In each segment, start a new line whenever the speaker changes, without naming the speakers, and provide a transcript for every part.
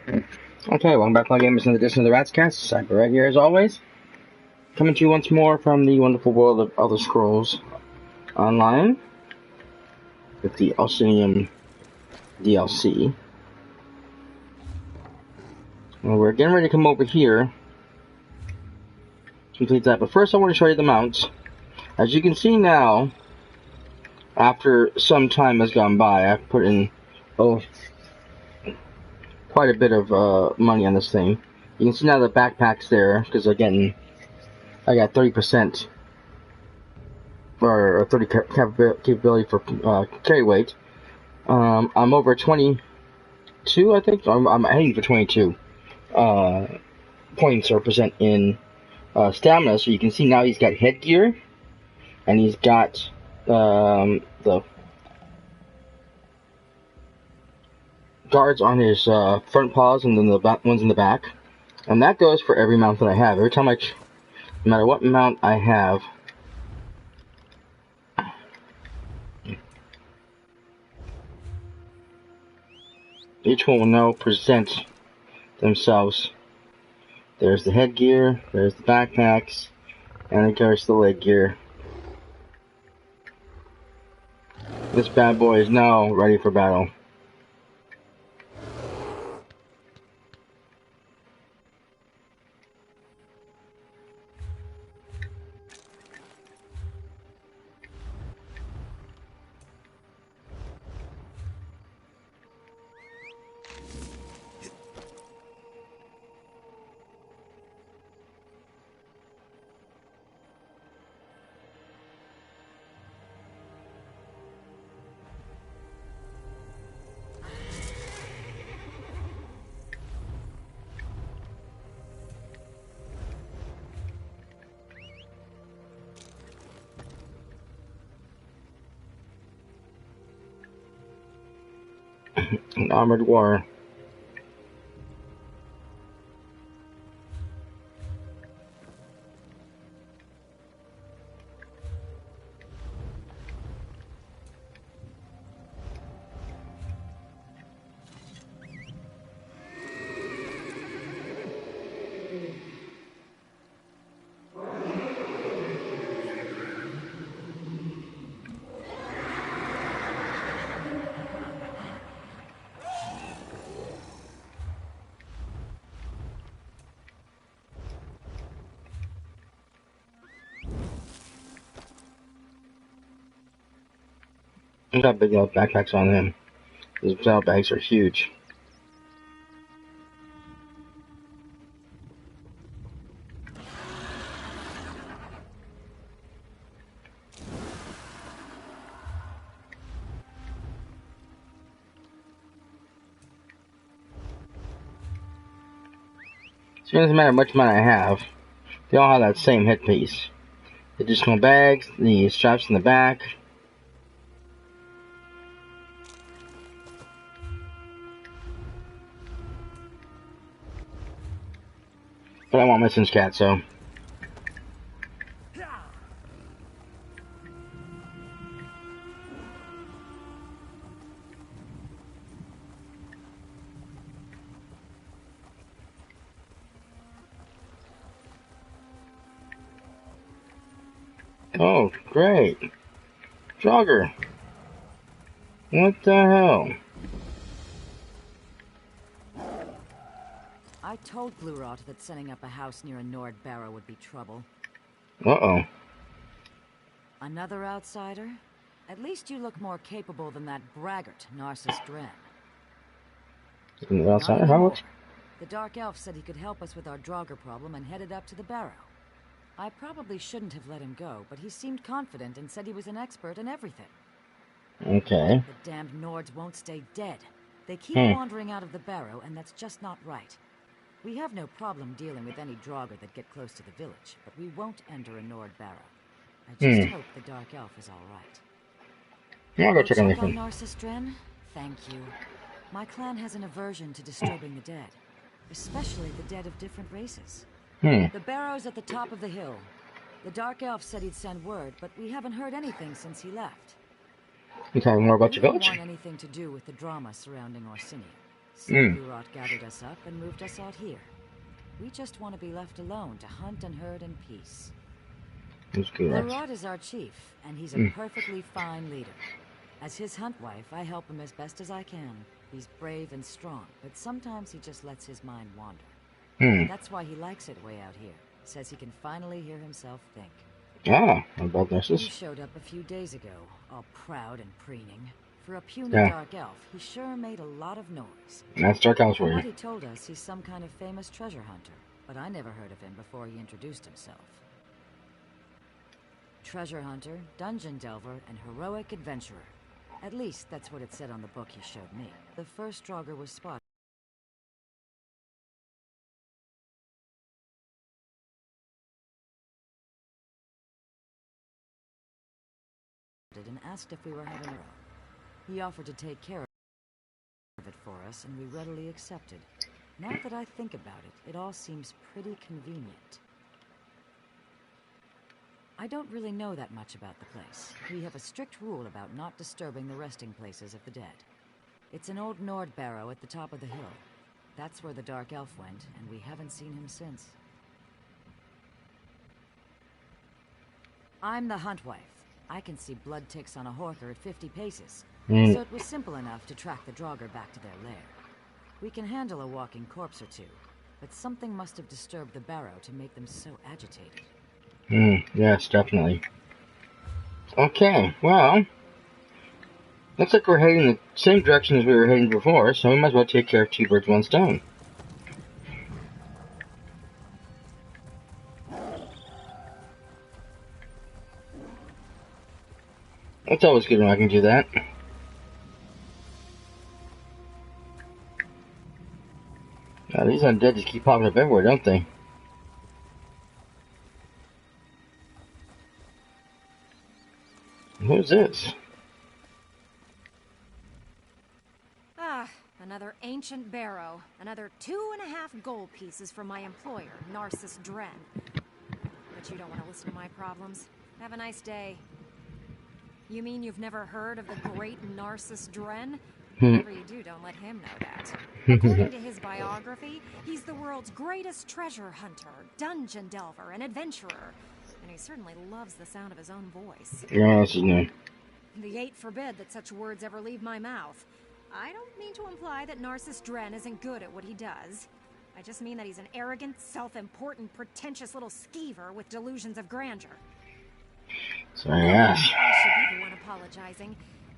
Okay, welcome back, my gamers, in the edition of the Rats Cast. Cyperrat here, as always. Coming to you once more from the wonderful world of Elder Scrolls Online with the Orsinium DLC. And we're getting ready to come over here to complete that, but first I want to show you the mounts. As you can see now, after some time has gone by, I've put in quite a bit of money on this thing. You can see now the backpack's there, because again, I got 30% or 30 capability for carry weight. I'm over 22, I think. I'm heading for 22 points or percent in stamina. So you can see now he's got headgear, and he's got the guards on his front paws, and then the ones in the back. And that goes for every mount that I have. Every time no matter what mount I have, each one will now present themselves. There's the headgear, there's the backpacks, and there's the leg gear. This bad boy is now ready for battle. An armored war. He's got big backpacks on him. His saddlebags are huge. So it doesn't matter much money I have. They all have that same headpiece. The additional bags, the straps in the back. But I want my Sims cat, so. Oh, great. Jogger. What the hell?
I told Blurot that setting up a house near a Nord barrow would be trouble.
Uh-oh.
Another outsider? At least you look more capable than that braggart, Narcissus Dren.
An outsider? How much?
The Dark Elf said he could help us with our Draugr problem and headed up to the barrow. I probably shouldn't have let him go, but he seemed confident and said he was an expert in everything.
Okay.
The damned Nords won't stay dead. They keep wandering out of the barrow, and that's just not right. We have no problem dealing with any Draugr that get close to the village, but we won't enter a Nord barrow. I just hope the Dark Elf is all right.
Yeah, I'll go check on this
on
one.
Narcissus Dren? Thank you. My clan has an aversion to disturbing the dead, especially the dead of different races. The barrow's at the top of the hill. The Dark Elf said he'd send word, but we haven't heard anything since he left.
You talking more about your village?
We don't want anything to do with the drama surrounding Orsinium. Cyperrat gathered us up and moved us out here. We just want to be left alone to hunt and herd in peace. Cyperrat is our chief, and he's a perfectly fine leader. As his hunt wife, I help him as best as I can. He's brave and strong, but sometimes he just lets his mind wander. That's why he likes it way out here. Says he can finally hear himself think.
Ah, about this.
He showed up a few days ago, all proud and preening. For a puny dark elf, he sure made a lot of noise.
That's Dark Elf for you.
What he told us, he's some kind of famous treasure hunter, but I never heard of him before he introduced himself. Treasure hunter, dungeon delver, and heroic adventurer. At least that's what it said on the book he showed me. The first Draugr was spotted and asked if we were having a row. He offered to take care of it for us, and we readily accepted. Now that I think about it, it all seems pretty convenient. I don't really know that much about the place. We have a strict rule about not disturbing the resting places of the dead. It's an old Nord barrow at the top of the hill. That's where the Dark Elf went, and we haven't seen him since. I'm the hunt wife. I can see blood ticks on a horker at 50 paces. So it was simple enough to track the Draugr back to their lair. We can handle a walking corpse or two, but something must have disturbed the barrow to make them so agitated.
Yes, definitely. Okay, well, looks like we're heading the same direction as we were heading before, so we might as well take care of two birds, one stone. It's always good when I can do that. Now, these undead just keep popping up everywhere, don't they? Who's this?
Ah, another ancient barrow. Another 2.5 gold pieces from my employer, Narcissus Dren. But you don't want to listen to my problems. Have a nice day. You mean you've never heard of the great Narcissus Dren? Whatever you do, don't let him know that. According to his biography, he's the world's greatest treasure hunter, dungeon delver, and adventurer. And he certainly loves the sound of his own voice.
Yeah, that's his name.
The eight forbid that such words ever leave my mouth. I don't mean to imply that Narcissus Dren isn't good at what he does. I just mean that he's an arrogant, self-important, pretentious little skeever with delusions of grandeur.
So, yes.
I should be the one apologizing.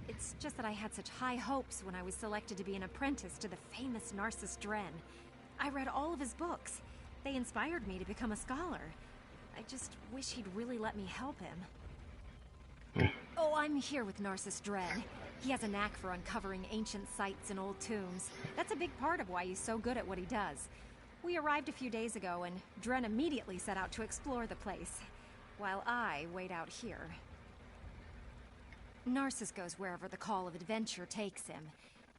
It's just that I had such high hopes when I was selected to be an apprentice to the famous Narcissus Dren. I read all of his books. They inspired me to become a scholar. I just wish he'd really let me help him. Oh, I'm here with Narcissus Dren. He has a knack for uncovering ancient sites and old tombs. That's a big part of why he's so good at what he does. We arrived a few days ago, and Dren immediately set out to explore the place, while I wait out here. Narcissus goes wherever the call of adventure takes him,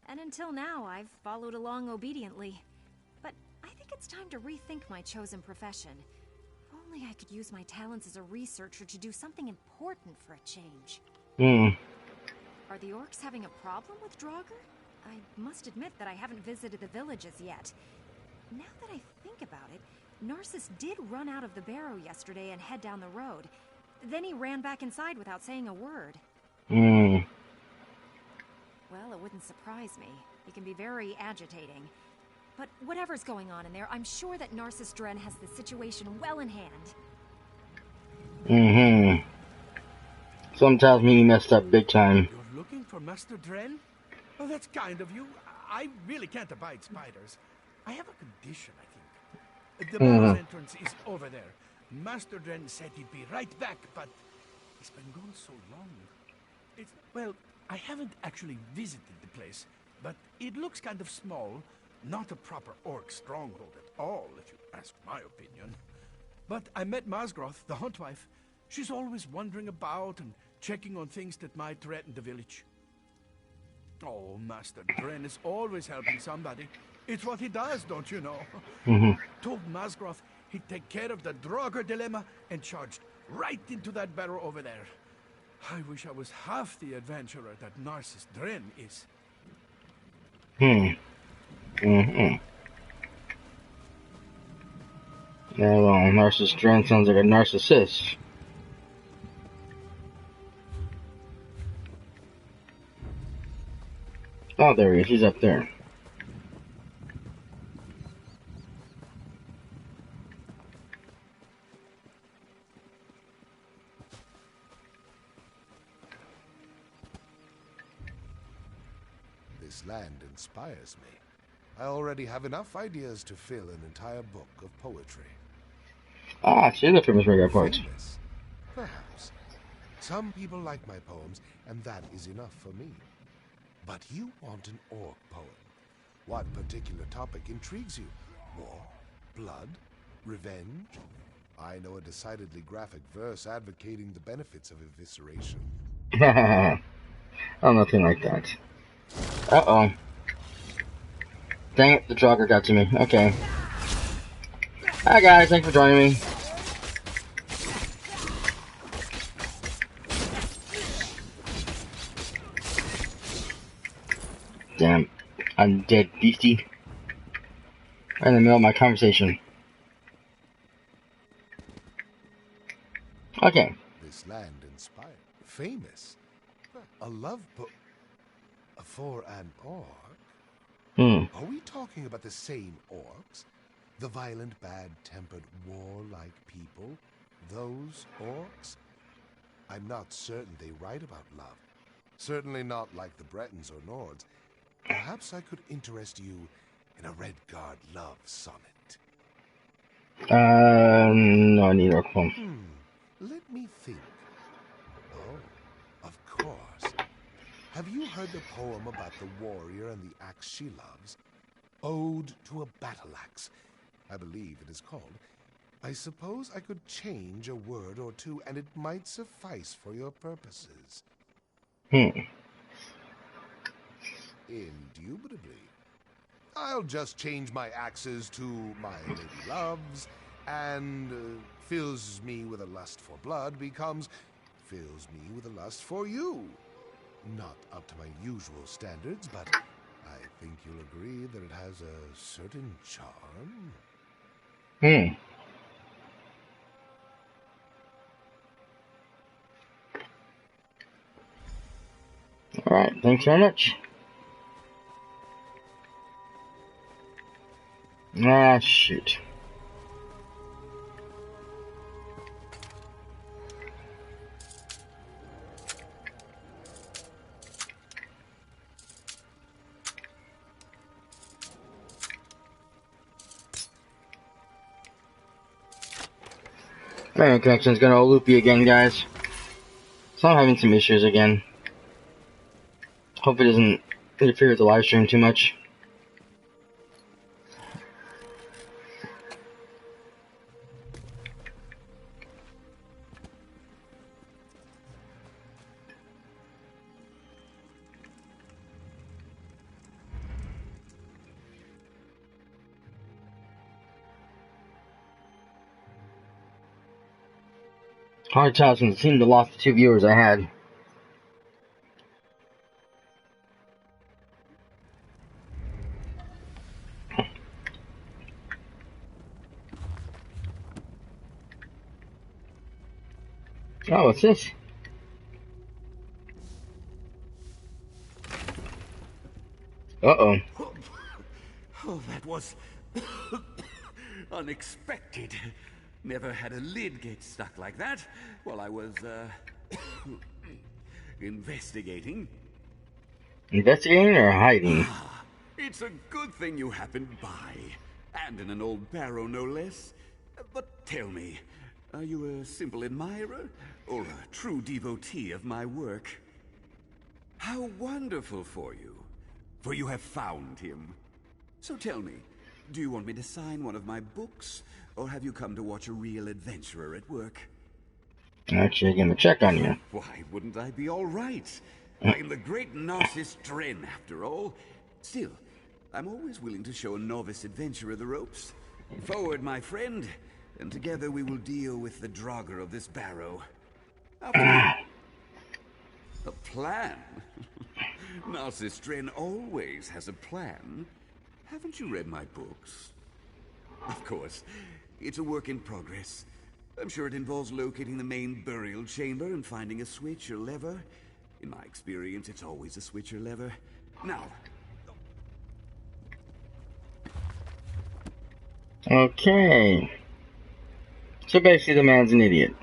and until now I've followed along obediently. But I think it's time to rethink my chosen profession. If only I could use my talents as a researcher to do something important for a change. Are the orcs having a problem with Draugr? I must admit that I haven't visited the villages yet. Now that I think about it, Narcissus did run out of the barrow yesterday and head down the road. Then he ran back inside without saying a word. Well, it wouldn't surprise me. He can be very agitating. But whatever's going on in there, I'm sure that Narcissus Dren has the situation well in hand.
Some tells me he messed up big time.
You're looking for Master Dren? Oh, that's kind of you. I really can't abide spiders. I have a condition, I think. The barrow's entrance is over there. Master Dren said he'd be right back, but he's been gone so long. Well, I haven't actually visited the place, but it looks kind of small. Not a proper orc stronghold at all, if you ask my opinion. But I met Masgroth, the hunt wife. She's always wandering about and checking on things that might threaten the village. Oh, Master Dren is always helping somebody. It's what he does, don't you know? Told Masgroth he'd take care of the Draugr dilemma and charged right into that barrow over there. I wish I was half the adventurer that Narcissus Dren is.
Mm-hmm. Yeah, well, Narcissus Dren sounds like a narcissist. Oh, there he is. He's up there.
This land inspires me. I already have enough ideas to fill an entire book of poetry.
Ah, she's a famous radio poet.
Famous? Perhaps. Some people like my poems, and that is enough for me. But you want an orc poem. What particular topic intrigues you? War? Blood? Revenge? I know a decidedly graphic verse advocating the benefits of evisceration.
Oh, nothing like that. Uh-oh. Dang it, the jogger got to me. Okay. Hi guys, thanks for joining me. Damn, I'm dead, beastie. Right in the middle of my conversation. Okay.
This land inspired. Famous. A love book. For an orc? Are we talking about the same orcs? The violent, bad-tempered, warlike people? Those orcs? I'm not certain they write about love. Certainly not like the Bretons or Nords. Perhaps I could interest you in a Redguard love sonnet.
No, I need a poem.
Let me think. Oh, of course. Have you heard the poem about the warrior and the axe she loves? Ode to a battle axe, I believe it is called. I suppose I could change a word or two, and it might suffice for your purposes. Indubitably. I'll just change my axes to my lady loves, and fills me with a lust for blood becomes fills me with a lust for you. Not up to my usual standards, but I think you'll agree that it has a certain charm.
Alright, thanks very much. Ah, shoot. My connection's gonna all loopy again, guys. So I'm having some issues again. Hope it doesn't interfere with the live stream too much. Hard to tell since it seemed to lost the 2 viewers I had. Oh, what's this? Uh-oh.
Oh, that was unexpected. Never had a lid get stuck like that while I was, investigating.
Investigating or hiding?
It's a good thing you happened by. And in an old barrow, no less. But tell me, are you a simple admirer or a true devotee of my work? How wonderful for you, for you have found him. So tell me, do you want me to sign one of my books, or have you come to watch a real adventurer at work?
Actually, I'm gonna check on you.
Why wouldn't I be all right? I'm the great Narcissus Dren, after all. Still, I'm always willing to show a novice adventurer the ropes. Forward, my friend, and together we will deal with the drogger of this barrow. After a plan? Narcissus Dren always has a plan. Haven't you read my books? Of course. It's a work in progress. I'm sure it involves locating the main burial chamber and finding a switch or lever. In my experience, it's always a switch or lever. Now.
Okay. So basically the man's an idiot.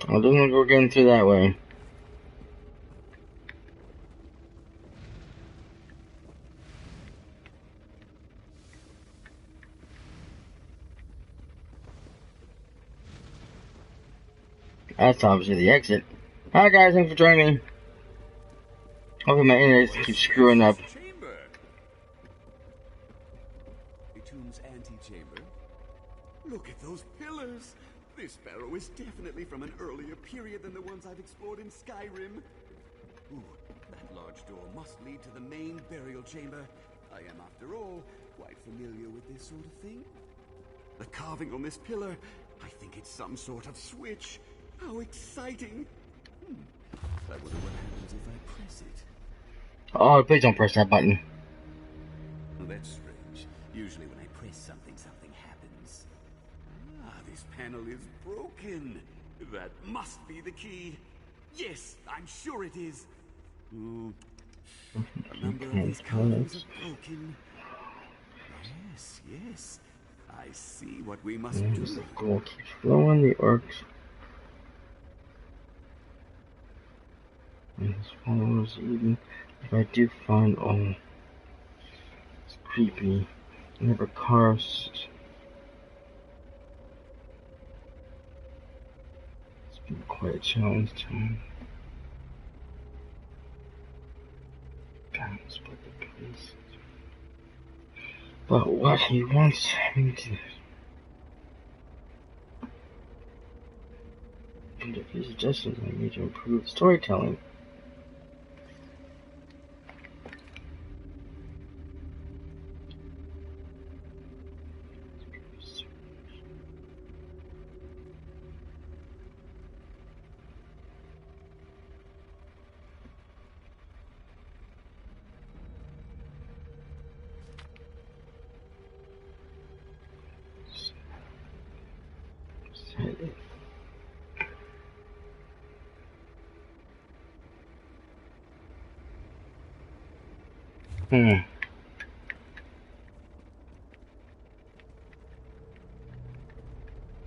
I don't think we're getting through that way. That's obviously the exit. Hi guys, thanks for joining me. Hopefully my internet keeps screwing up.
Chamber. The tomb's antechamber. Look at those pillars. This barrow is definitely from an earlier period than the ones I've explored in Skyrim. Ooh, that large door must lead to the main burial chamber. I am, after all, quite familiar with this sort of thing. The carving on this pillar, I think it's some sort of switch. How exciting! I wonder what happens if I press it.
Oh, please don't press that button.
Well, that's strange. Usually when I press something, something happens. Ah, this panel is broken. That must be the key. Yes, I'm sure it is. A number of these carvings are broken. Yes, yes. I see what we must do.
The gold keeps flowing, the orcs. And this follows even if I do find it's creepy. Never cursed. It's been quite a challenge time. God, split the police. But what he wants me to and if his suggestions I need to improve storytelling.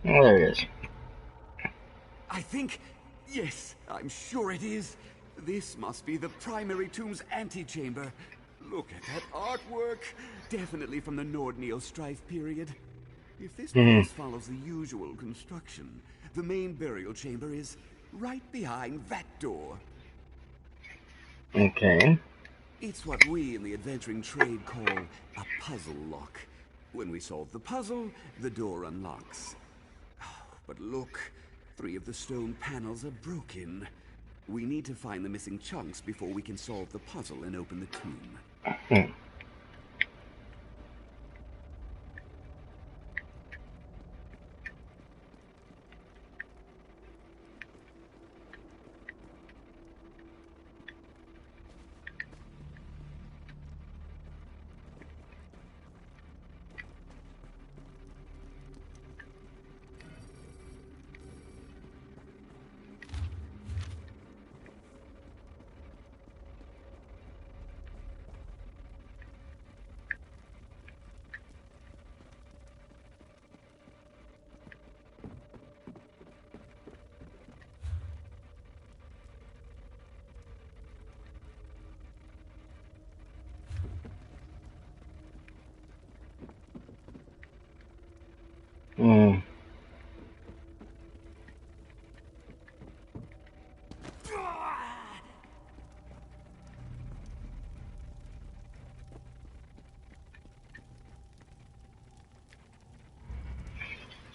Oh, there it is.
I think, yes, I'm sure it is. This must be the primary tomb's antechamber. Look at that artwork. Definitely from the Nordneil Strife period. If this place follows the usual construction, the main burial chamber is right behind that door.
Okay.
It's what we in the adventuring trade call a puzzle lock. When we solve the puzzle, the door unlocks. But look, 3 of the stone panels are broken. We need to find the missing chunks before we can solve the puzzle and open the tomb.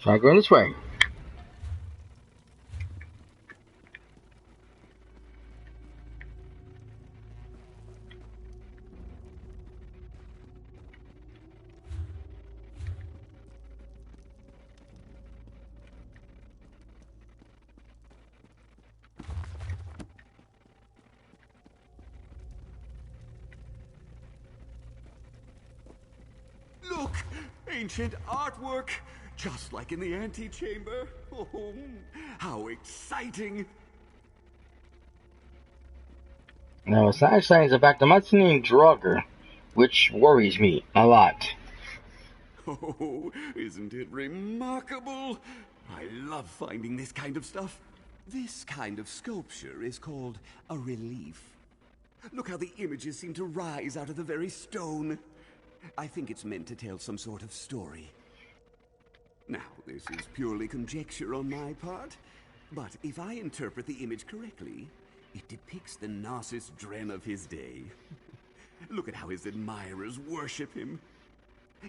So I go this way.
Ancient artwork, just like in the antechamber. Oh, how exciting!
Now, it's not signs of fact, I'm not seeing Draugr, which worries me a lot.
Oh, isn't it remarkable? I love finding this kind of stuff. This kind of sculpture is called a relief. Look how the images seem to rise out of the very stone. I think it's meant to tell some sort of story. Now, this is purely conjecture on my part, but if I interpret the image correctly, it depicts the Gnosis Dren of his day. Look at how his admirers worship him.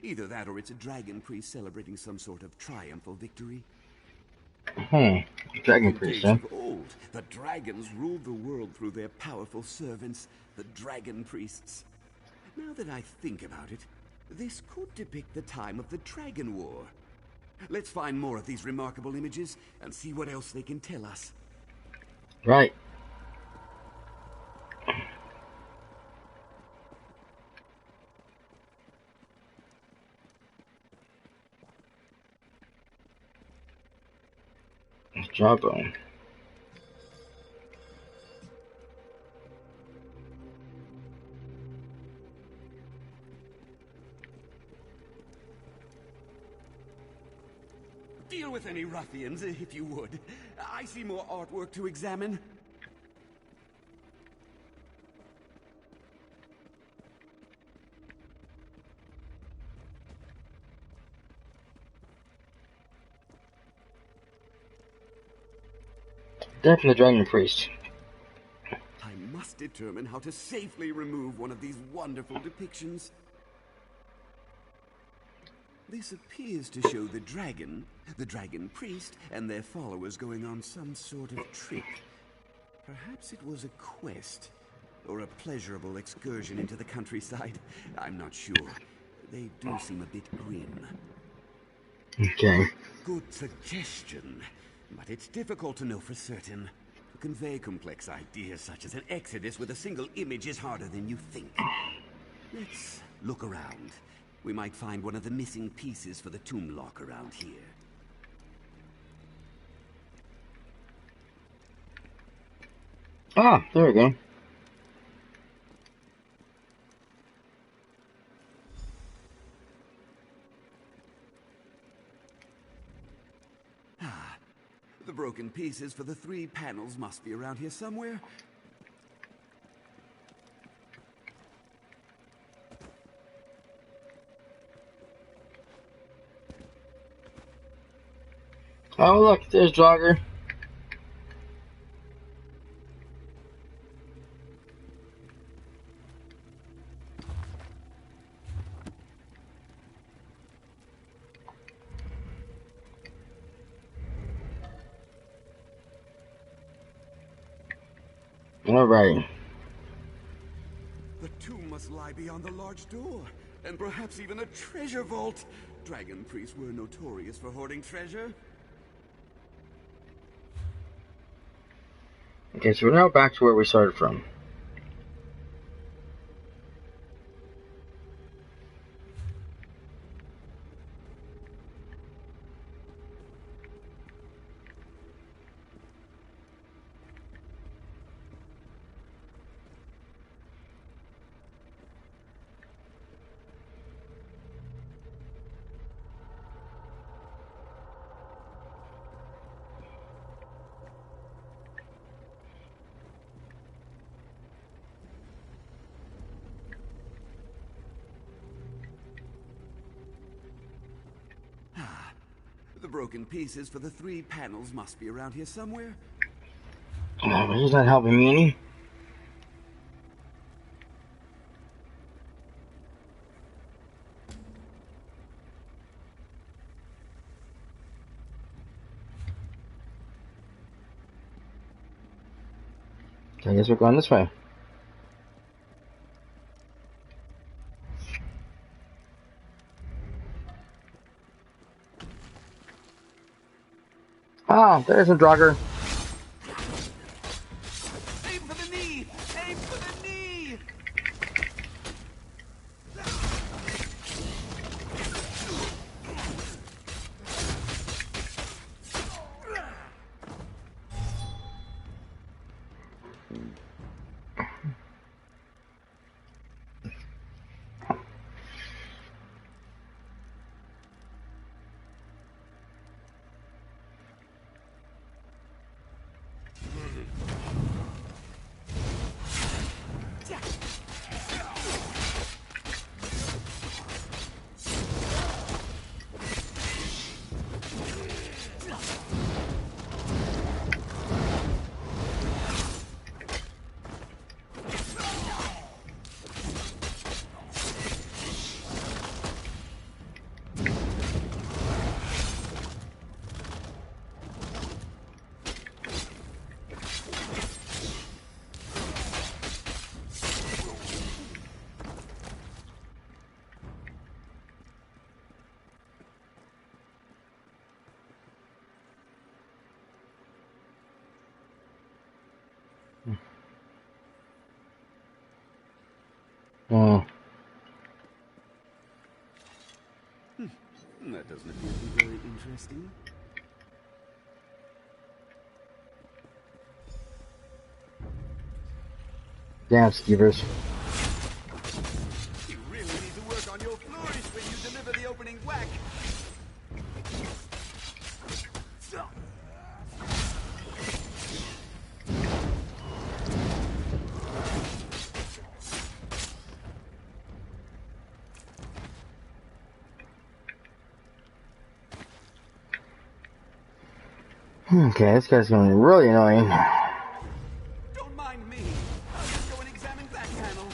Either that or it's a dragon priest celebrating some sort of triumph or victory.
Dragon priest, huh?
In days of old, the dragons ruled the world through their powerful servants, the dragon priests. Now that I think about it, this could depict the time of the Dragon War. Let's find more of these remarkable images and see what else they can tell us.
Right. Jawbone.
Deal with any ruffians, if you would. I see more artwork to examine.
Death from the Dragon Priest.
I must determine how to safely remove one of these wonderful depictions. This appears to show the dragon priest, and their followers going on some sort of trip. Perhaps it was a quest, or a pleasurable excursion into the countryside. I'm not sure. They do seem a bit grim.
Okay.
Good suggestion, but it's difficult to know for certain. To convey complex ideas such as an exodus with a single image is harder than you think. Let's look around. We might find one of the missing pieces for the tomb lock around here.
Ah, there we go.
Ah, the broken pieces for the 3 panels must be around here somewhere.
Oh, look, there's Draugr. Alright.
The tomb must lie beyond the large door, and perhaps even a treasure vault. Dragon priests were notorious for hoarding treasure.
Okay, so we're now back to where we started from.
The broken pieces for the 3 panels must be around here somewhere.
Oh, he's not helping me any. I guess we're going this way. Ah, there's a Draugr.
Aim for the knee! Aim for the knee!
Oh.
That doesn't appear to be very interesting.
Damn, Skeevers.
You really need to work on your flourish when you deliver the opening whack.
Okay, this guy's gonna be really annoying.
Don't mind me. I'll just go and examine that panel.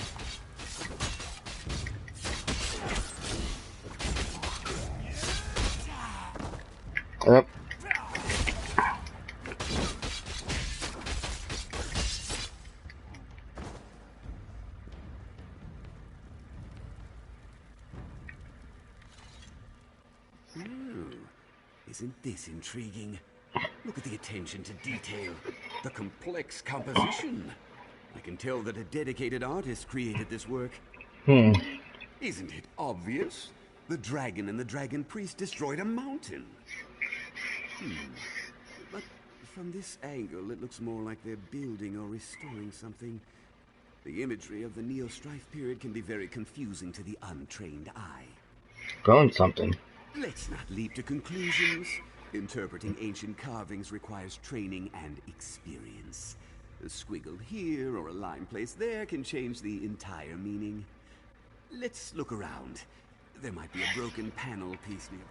Yep.
Isn't this intriguing? Look at the attention to detail, the complex composition. I can tell that a dedicated artist created this work. Isn't it obvious? The dragon and the dragon priest destroyed a mountain. But from this angle, it looks more like they're building or restoring something. The imagery of the Neo-Strife period can be very confusing to the untrained eye.
Going something.
Let's not leap to conclusions. Interpreting ancient carvings requires training and experience. A squiggle here or a line placed there can change the entire meaning. Let's look around. There might be a broken panel piece near.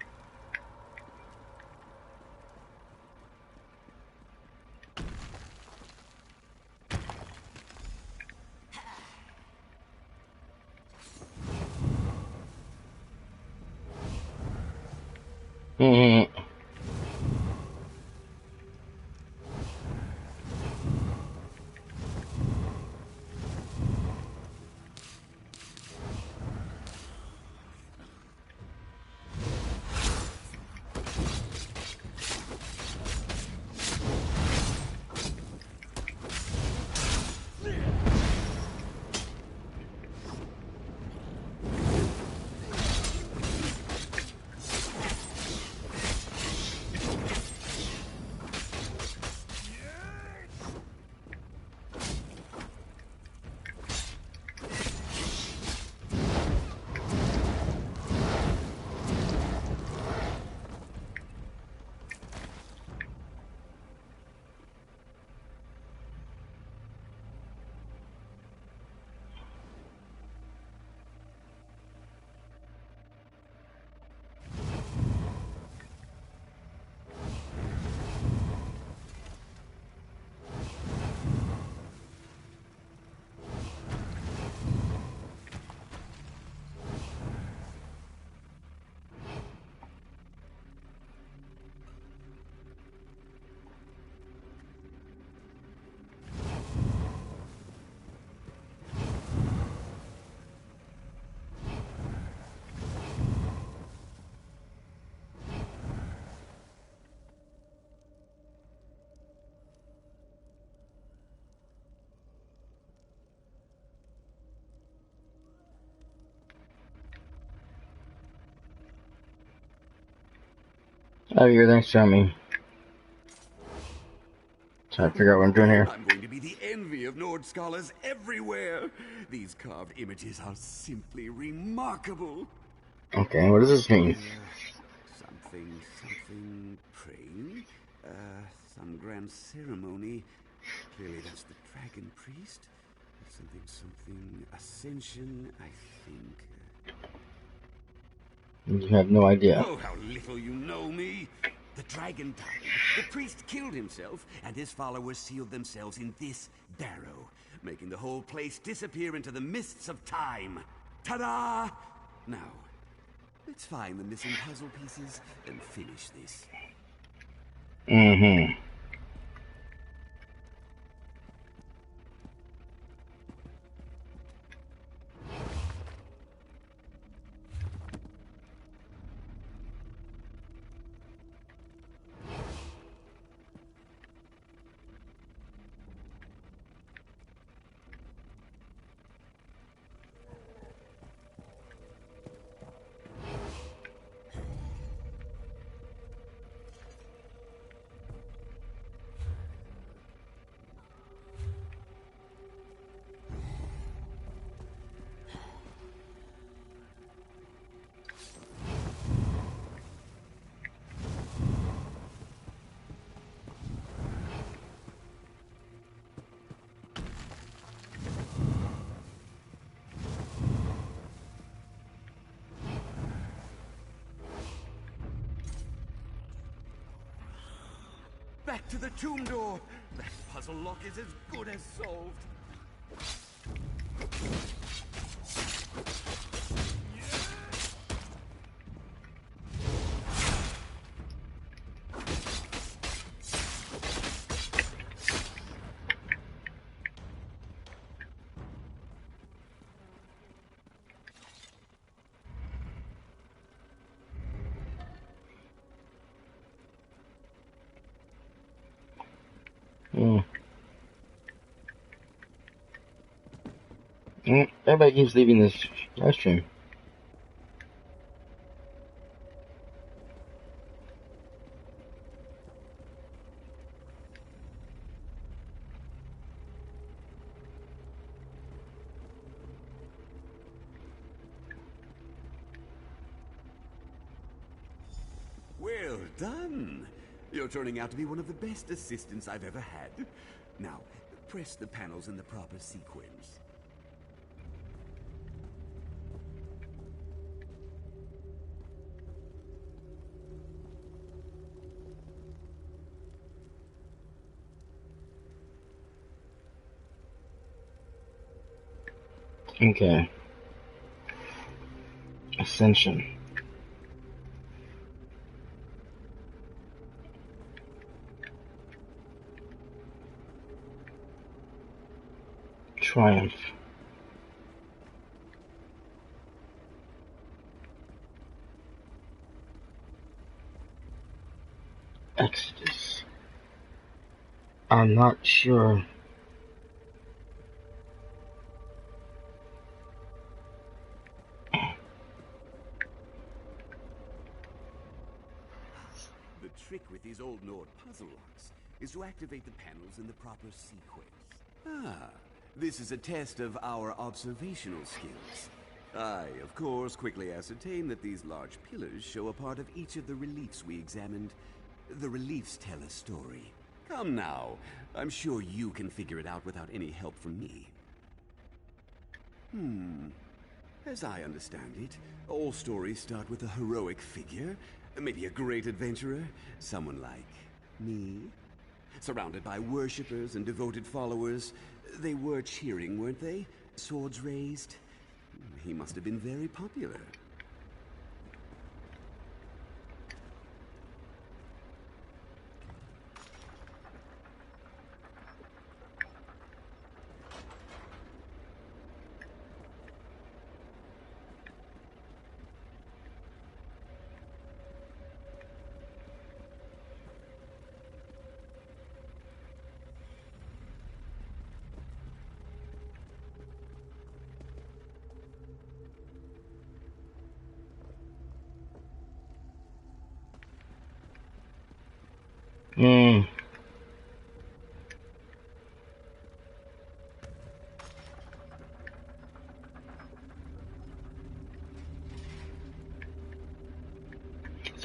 Oh, you're thanks to me. Trying to figure out what I'm doing here.
I'm going to be the envy of Nord scholars everywhere. These carved images are simply remarkable.
Okay, what does this mean?
Something praying. Some grand ceremony. Clearly that's the dragon priest. Something ascension, I think.
You have no idea.
Oh, how little you know me. The dragon died, the priest killed himself, and his followers sealed themselves in this barrow, making the whole place disappear into the mists of time. Ta-da! Now, let's find the missing puzzle pieces and finish this.
Mm-hmm.
Back to the tomb door. That puzzle lock is as good as solved.
Everybody keeps leaving this restroom.
Well done. You're turning out to be one of the best assistants I've ever had. Now, press the panels in the proper sequence.
Okay. Ascension. Triumph. Exodus. I'm not sure.
The trick with these old Nord puzzle locks is to activate the panels in the proper sequence. This is a test of our observational skills. I, of course, quickly ascertain that these large pillars show a part of each of the reliefs we examined. The reliefs tell a story. Come now, I'm sure you can figure it out without any help from me. As I understand it, all stories start with a heroic figure, maybe a great adventurer, someone like me. Surrounded by worshippers and devoted followers, they were cheering, weren't they? Swords raised. He must have been very popular.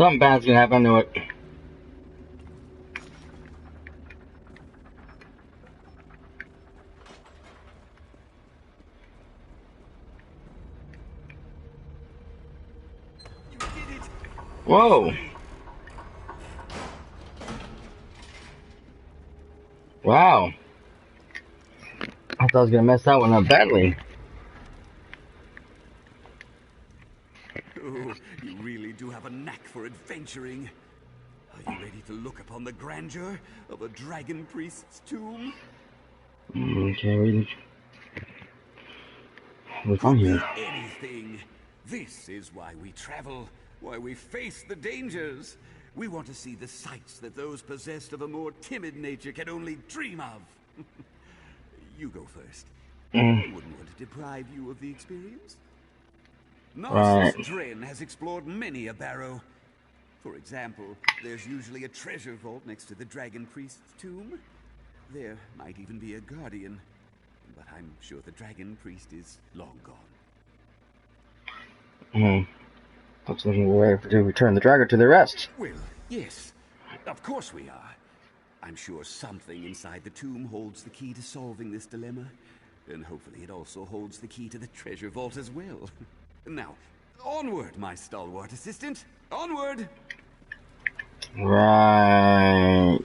Something bad's gonna happen. I knew it. Whoa! Wow! I thought I was gonna mess that one up badly.
Oh, you really do have a knack for adventuring. Are you ready to look upon the grandeur of a dragon priest's tomb?
Okay, really. What's
Could
here?
be anything. This is why we travel, why we face the dangers. We want to see the sights that those possessed of a more timid nature can only dream of. You go first. I wouldn't want to deprive you of the experience. Narcissus Dren has explored many a barrow. For example, there's usually a treasure vault next to the Dragon Priest's tomb. There might even be a guardian, but I'm sure the Dragon Priest is long gone.
Looks like we're ready to return the dragon to the rest.
Well, yes. Of course we are. I'm sure something inside the tomb holds the key to solving this dilemma. And hopefully it also holds the key to the treasure vault as well. Now, onward, my stalwart assistant. Onward!
Right.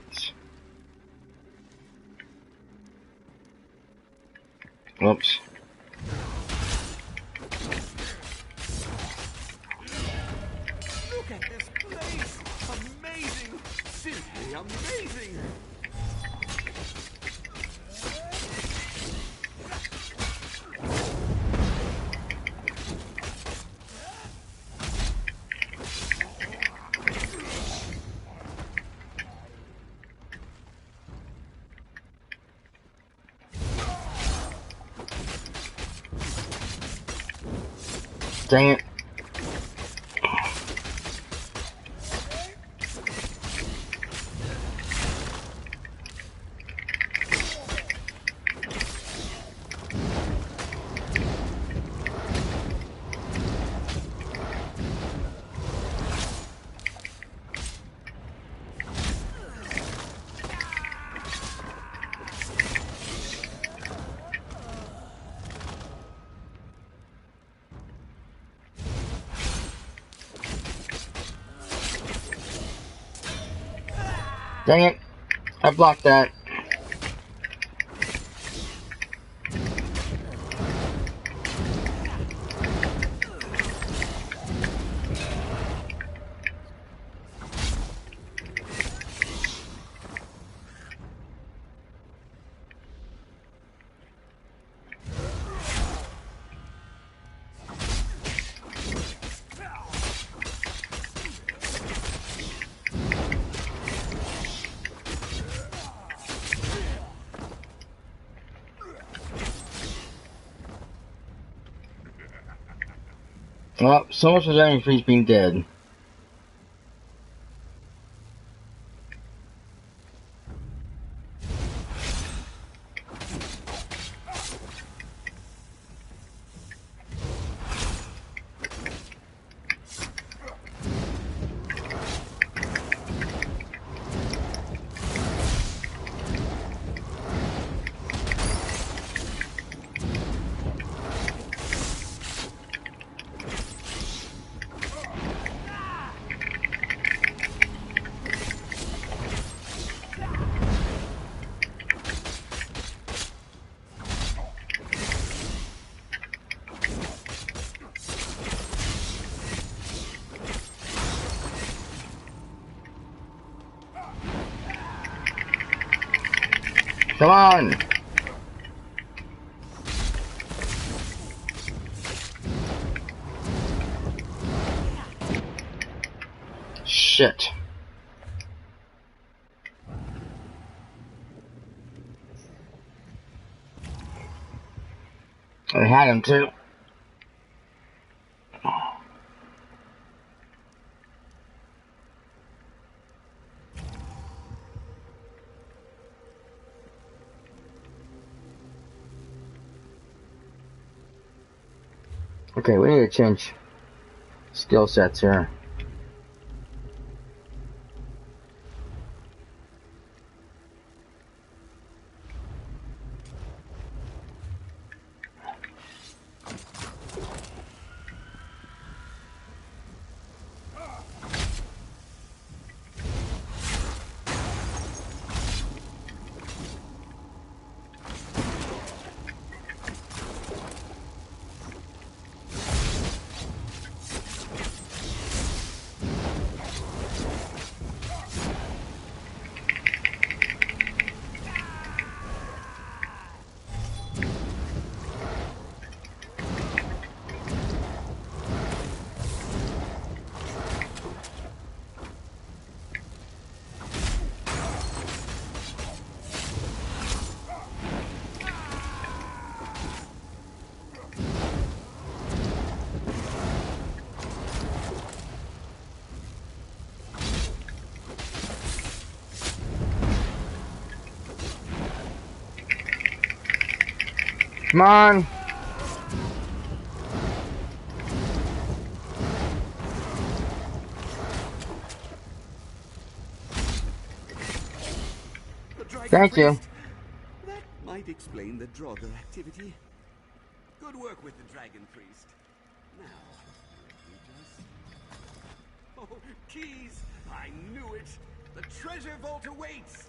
Oops.
Look at this place! Amazing! Simply amazing!
Dang it. Dang it. I blocked that. Well, so much for Dragon Priest being dead. Come on! Shit. I had him too. Okay, we need to change skill sets here. Come on. Thank you.
That might explain the Draugr activity. Good work with the Dragon Priest. Now, oh, keys! I knew it! The treasure vault awaits!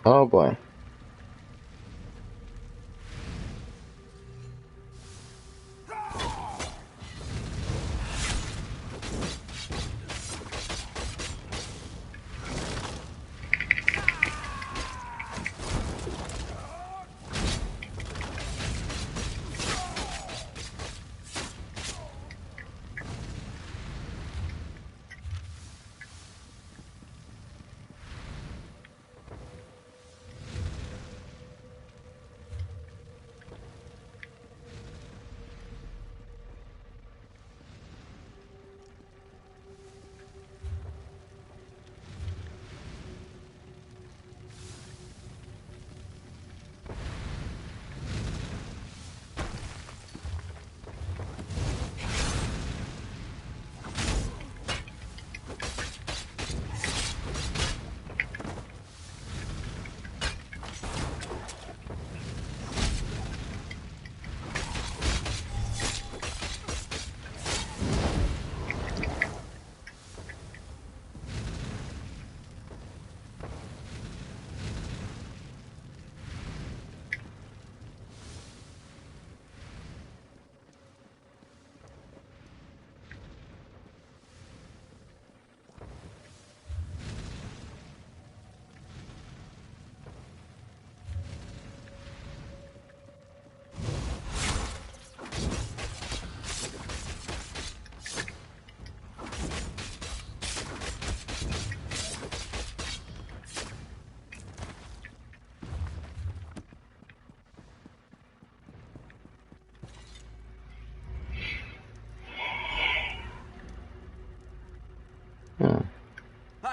Oh boy.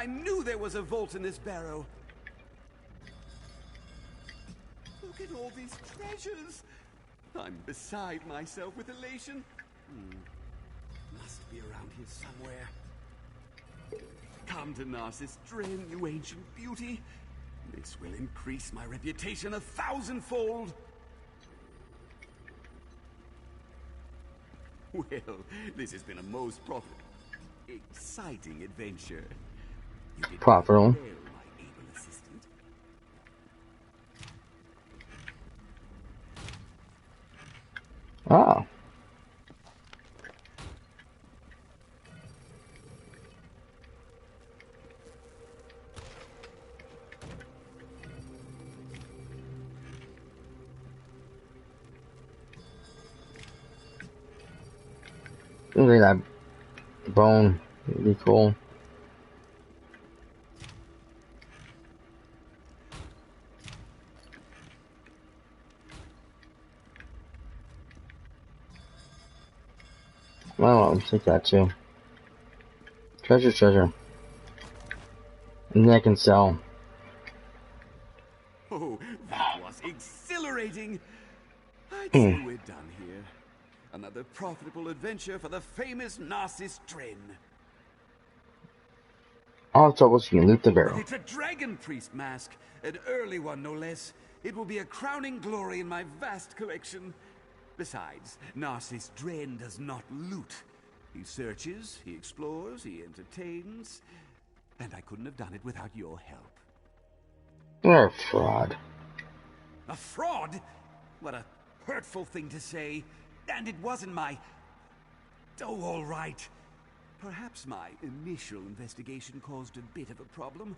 I knew there was a vault in this barrow. Look at all these treasures. I'm beside myself with elation. Must be around here somewhere. Come to Narcissus Dren, you ancient beauty. This will increase my reputation 1,000-fold. Well, this has been a most exciting adventure. You did
Profitable.
well, my able assistant.
Oh. Look at that bone. It'd be cool. Well, I'll take that too. Treasure, treasure. And then I can sell.
Oh, that was exhilarating. I'd say we're done here. Another profitable adventure for the famous Narcissus Dren.
All the troubles you can loot the
But
barrel.
it's a Dragon Priest mask. An early one, no less. It will be a crowning glory in my vast collection. Besides, Narcissus Dren does not loot. He searches, he explores, he entertains. And I couldn't have done it without your help.
You're a fraud.
A fraud? What a hurtful thing to say. And it wasn't my... Oh, all right. Perhaps my initial investigation caused a bit of a problem.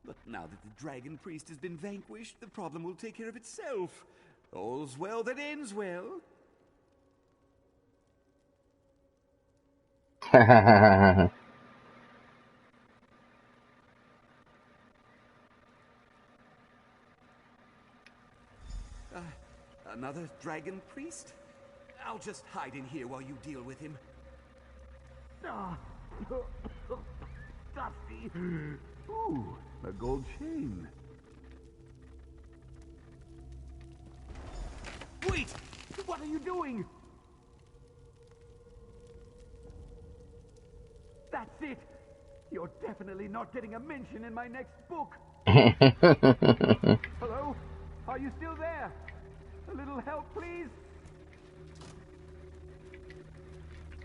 But now that the Dragon Priest has been vanquished, the problem will take care of itself. All's well that ends well. Another dragon priest? I'll just hide in here while you deal with him. Dusty. Ooh, a gold chain. Wait! What are you doing? That's it! You're definitely not getting a mention in my next book. Hello? Are you still there? A little help, please?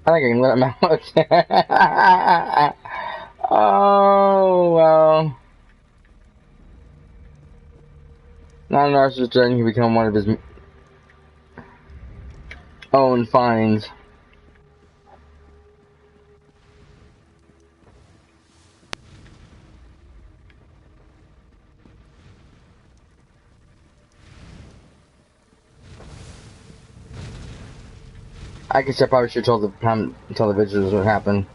I think I can let him out. Oh, well. Now Narcissus Dragon can become one of his own finds. I guess I probably should tell the visitors what happened.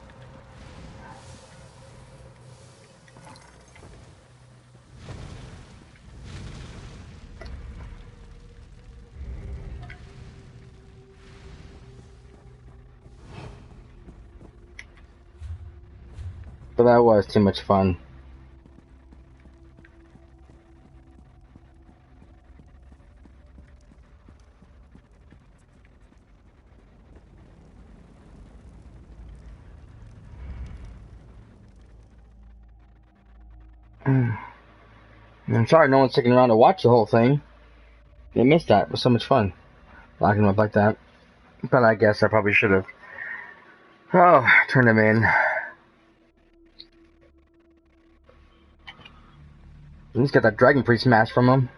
But that was too much fun. I'm sorry no one's sticking around to watch the whole thing. They missed that. It was so much fun. Locking them up like that. But I guess I probably should have. Oh, turn them in. At least get that Dragon Priest mask from him.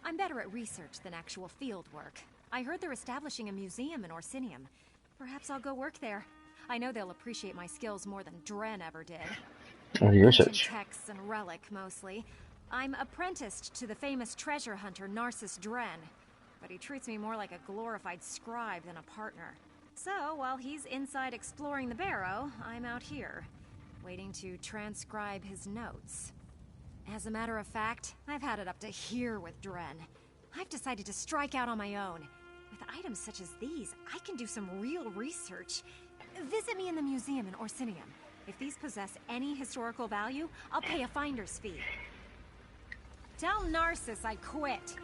I'm better at research than actual field work. I heard they're establishing a museum in Orsinium. Perhaps I'll go work there. I know they'll appreciate my skills more than Dren ever did. Ancient texts and relic, mostly. I'm apprenticed to the famous treasure hunter Narcissus Dren, but he treats me more like a glorified scribe than a partner. So, while he's inside exploring the barrow, I'm out here, waiting to transcribe his notes. As a matter of fact, I've had it up to here with Dren. I've decided to strike out on my own. With items such as these, I can do some real research. Visit me in the museum in Orsinium. If these possess any historical value, I'll pay a finder's fee. Tell Narcissus I quit.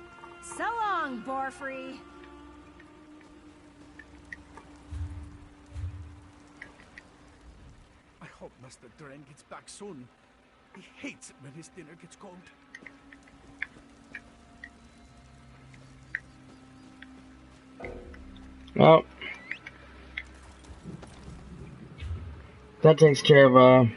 So long, Borfrey.
I hope Master Dren gets back soon. He hates it when his dinner gets cold.
Well, that takes care of,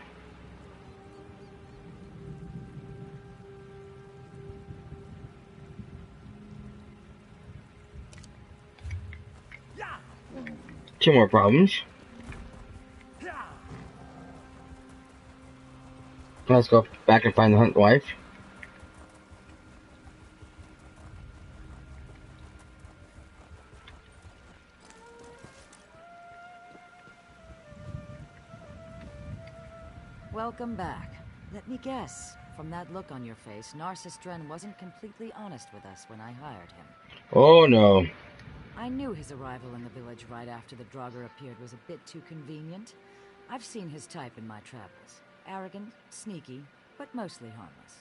two more problems. Let's go back and find the hunt wife.
Welcome back. Let me guess. From that look on your face, Narcissus Dren wasn't completely honest with us when I hired him.
Oh no.
I knew his arrival in the village right after the Draugr appeared was a bit too convenient. I've seen his type in my travels. Arrogant, sneaky, but mostly harmless.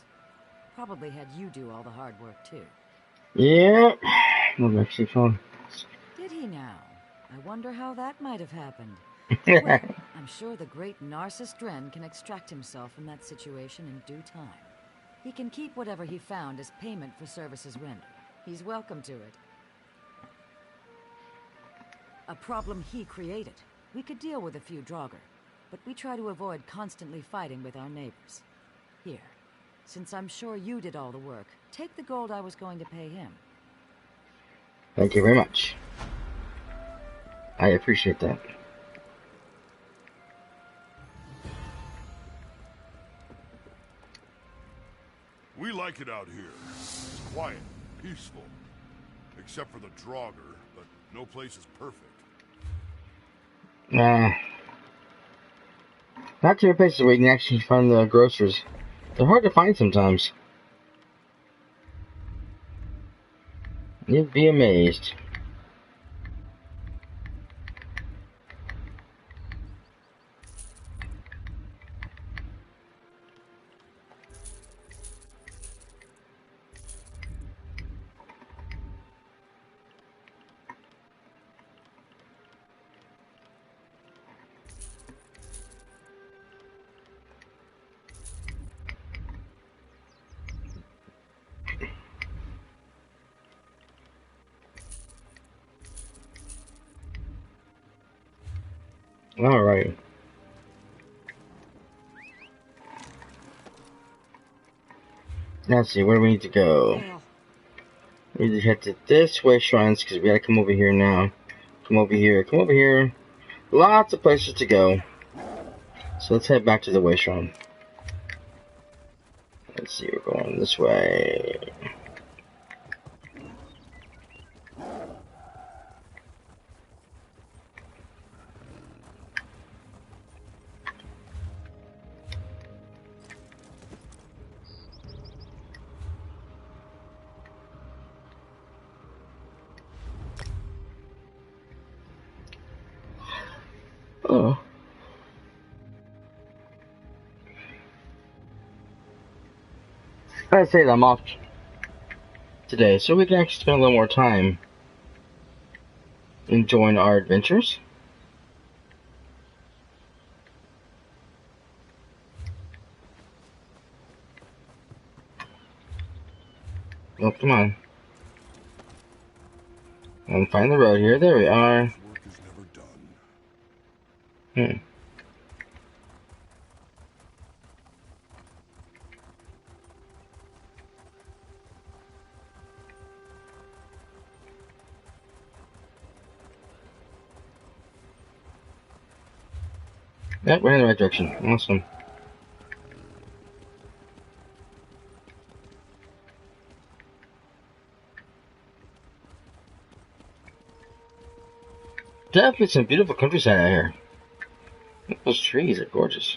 Probably had you do all the hard work too.
Yeah, that was actually fun.
Did he now? I wonder how that might have happened. Well, I'm sure the great Narcissus Dren can extract himself from that situation in due time. He can keep whatever he found as payment for services rendered. He's welcome to it. A problem he created. We could deal with a few Draugr, but we try to avoid constantly fighting with our neighbors. Here, since I'm sure you did all the work, take the gold I was going to pay him.
Thank you very much. I appreciate that.
like it out here. It's quiet, peaceful. Except for the Draugr, but no place is perfect.
Not too many places where you can actually find the grocers. They're hard to find sometimes. You'd be amazed. Alright. Let's see, where do we need to go? We need to head to this way shrines, because we gotta come over here now. Come over here, come over here. Lots of places to go. So let's head back to the way shrine. Let's see, we're going this way. Oh. I say that I'm off today, so we can actually spend a little more time enjoying our adventures. Oh, come on. And find the road here. There we are.
Work is never done.
Yep, we're in the right direction. Awesome. Definitely some beautiful countryside out here. Those trees are gorgeous.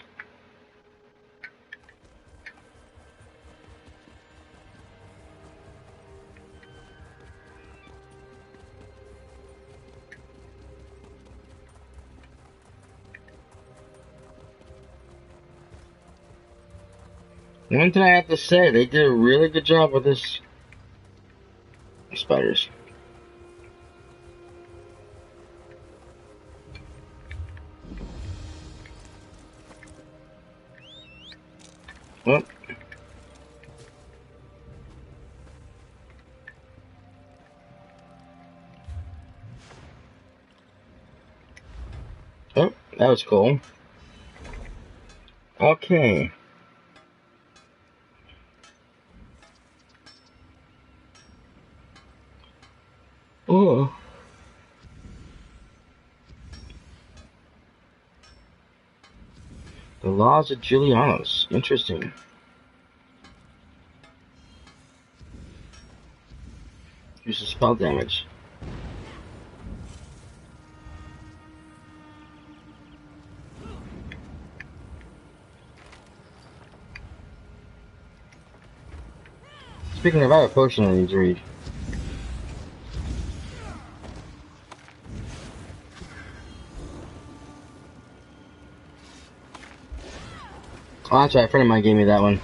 One thing I have to say, they did a really good job with this spiders. Well, oh, that was cool. Okay. Oh. The laws of Julianos. Interesting. Uses spell damage. Speaking of, I have a potion I need to read. Oh, that's right. A friend of mine gave me that one.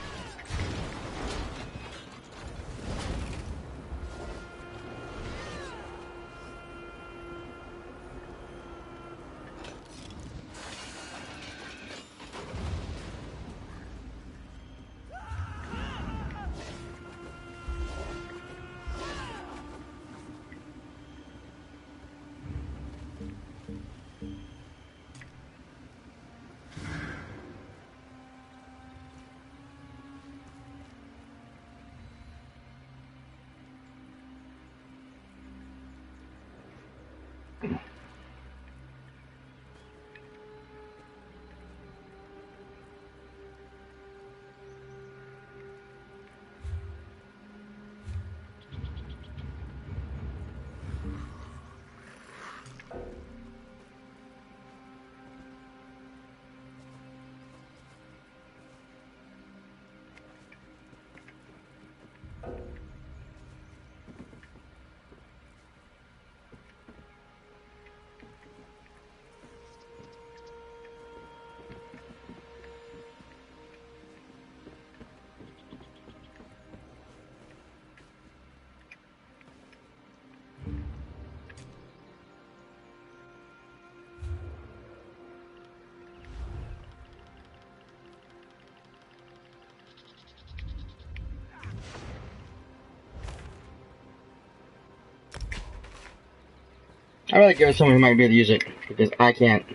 I'd rather give it to someone who might be able to use it, because I can't.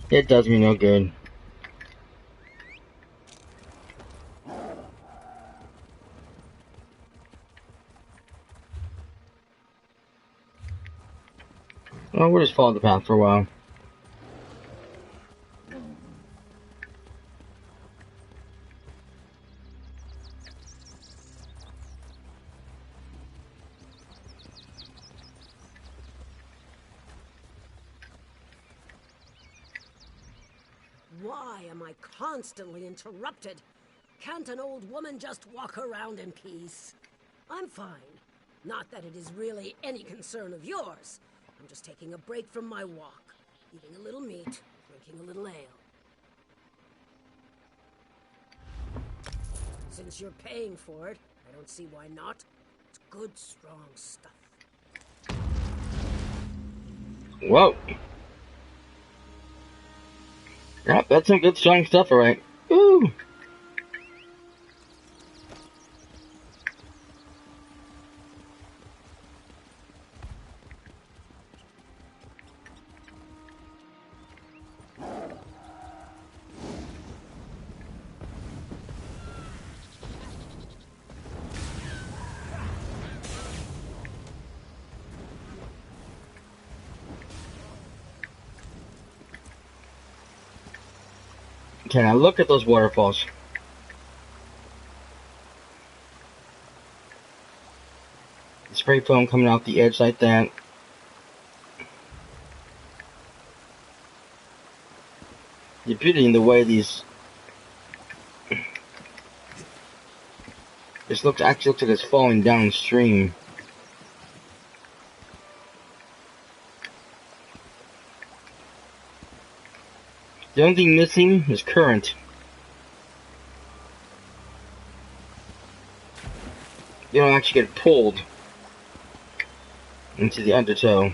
It does me no good. Well, we'll just follow the path for a while.
Why am I constantly interrupted? Can't an old woman just walk around in peace? I'm fine. Not that it is really any concern of yours. I'm just taking a break from my walk, eating a little meat, drinking a little ale. Since you're paying for it, I don't see why not. It's good, strong stuff.
Whoa. Yep, that's some good strong stuff, alright. Ooh. Okay, now look at those waterfalls. The spray foam coming off the edge like that. The beauty in the way these... This actually looks like it's falling downstream. The only thing missing is current. You don't actually get pulled into the undertow.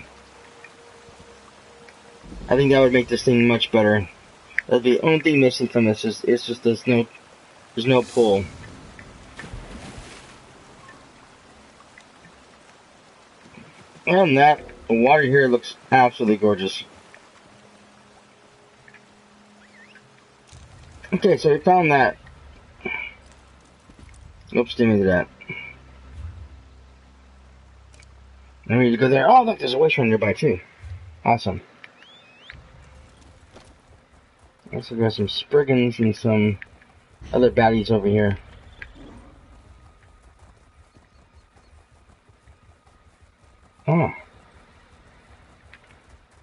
I think that would make this thing much better. That'd be the only thing missing from this. It's just there's no pull. Other than that, the water here looks absolutely gorgeous. Okay, so we found that. Oops, didn't mean to do that. I need to go there. Oh, look, there's a waste run nearby too. Awesome. Also got some Spriggans and some other baddies over here. Oh.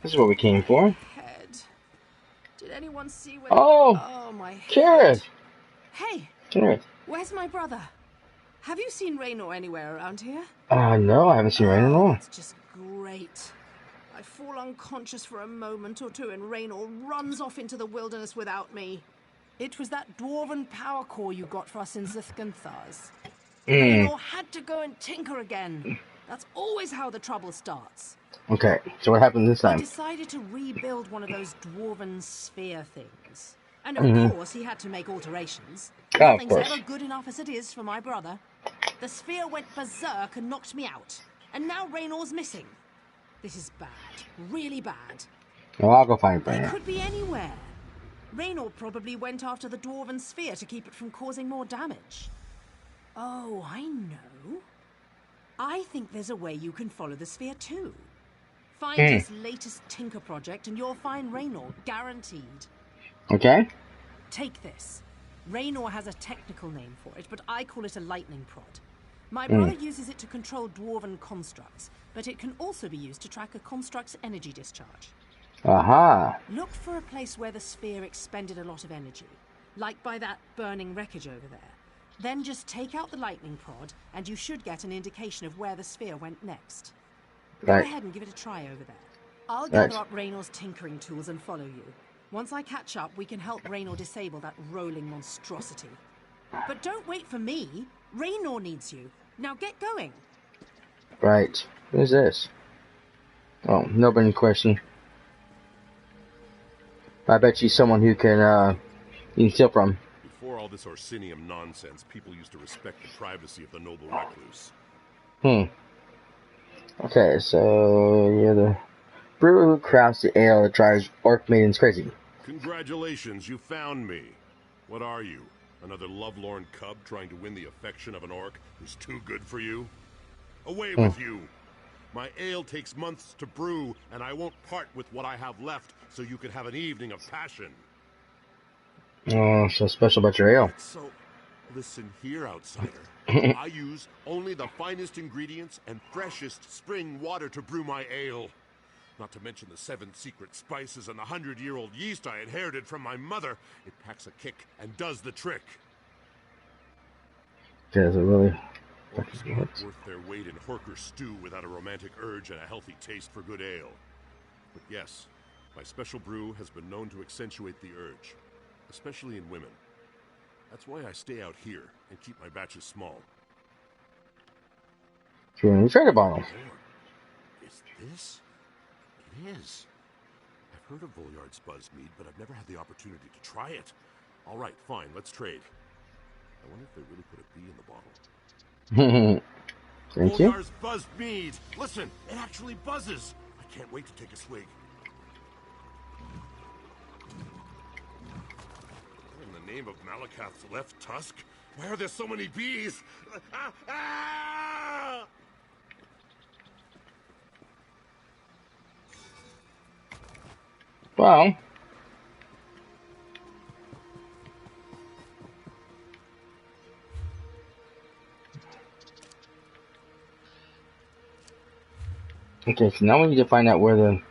This is what we came for.
Head. Did anyone see what...
Oh,
my head.
Carrot.
Hey,
Carrot.
Where's my brother? Have you seen Raynor anywhere around here?
No, I haven't seen Raynor at all.
That's just great. I fall unconscious for a moment or two and Raynor runs off into the wilderness without me. It was that dwarven power core you got for us in Zithganthars. Raynor had to go and tinker again. That's always how the trouble starts.
Okay, so what happened this time?
He decided to rebuild one of those dwarven sphere things. And of course, he had to make alterations. Nothing's ever good enough as it is for my brother. The sphere went berserk and knocked me out. And now Raynor's missing. This is bad. Really bad.
Well, I'll go find Raynor.
It could be anywhere. Raynor probably went after the dwarven sphere to keep it from causing more damage. Oh, I know. I think there's a way you can follow the sphere too. Find his latest tinker project and you'll find Raynor, guaranteed.
Okay.
Take this. Raynor has a technical name for it, but I call it a lightning prod. My brother uses it to control dwarven constructs, but it can also be used to track a construct's energy discharge.
Aha.
Look for a place where the sphere expended a lot of energy, like by that burning wreckage over there. Then just take out the lightning prod, and you should get an indication of where the sphere went next. Go ahead and give it a try over there. I'll gather up Raynor's tinkering tools and follow you. Once I catch up, we can help Raynor disable that rolling monstrosity. But don't wait for me. Raynor needs you. Now get going.
Right. Who's this? Oh, nobody in question. I bet she's someone who can, you can steal from.
Before all this Orsinium nonsense, people used to respect the privacy of the noble recluse.
Okay, so you're the brewer who crafts the ale that drives orc maidens crazy.
Congratulations, you found me. What are you? Another lovelorn cub trying to win the affection of an orc who's too good for you? Away with you! My ale takes months to brew, and I won't part with what I have left so you can have an evening of passion.
Oh, so special about your ale.
So, listen here, outsider. I use only the finest ingredients and freshest spring water to brew my ale. Not to mention the 7 secret spices and the 100-year-old yeast I inherited from my mother. It packs a kick and does the trick.
Does it really?
Orcs aren't worth their weight in Horker stew without a romantic urge and a healthy taste for good ale. But yes, my special brew has been known to accentuate the urge, especially in women. That's why I stay out here and keep my batches small.
You tried a bottle.
Is this? It is. I've heard of Volliard's Buzzmead, but I've never had the opportunity to try it. All right, fine, let's trade. I wonder if they really put a bee in the bottle.
Thank you.
Volliard's Buzzmead! Listen, it actually buzzes! I can't wait to take a swig. In the name of Malakath's left tusk? Why are there so many bees? Ah! Ah!
Well, okay, so now we need to find out where the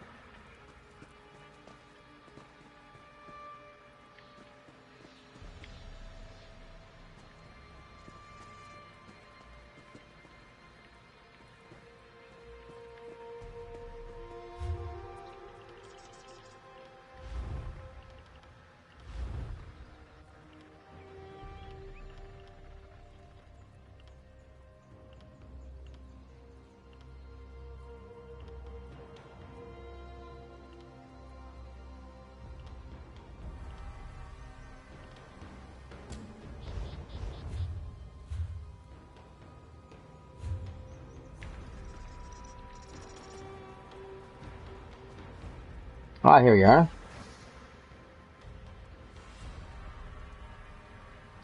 ah, here we are.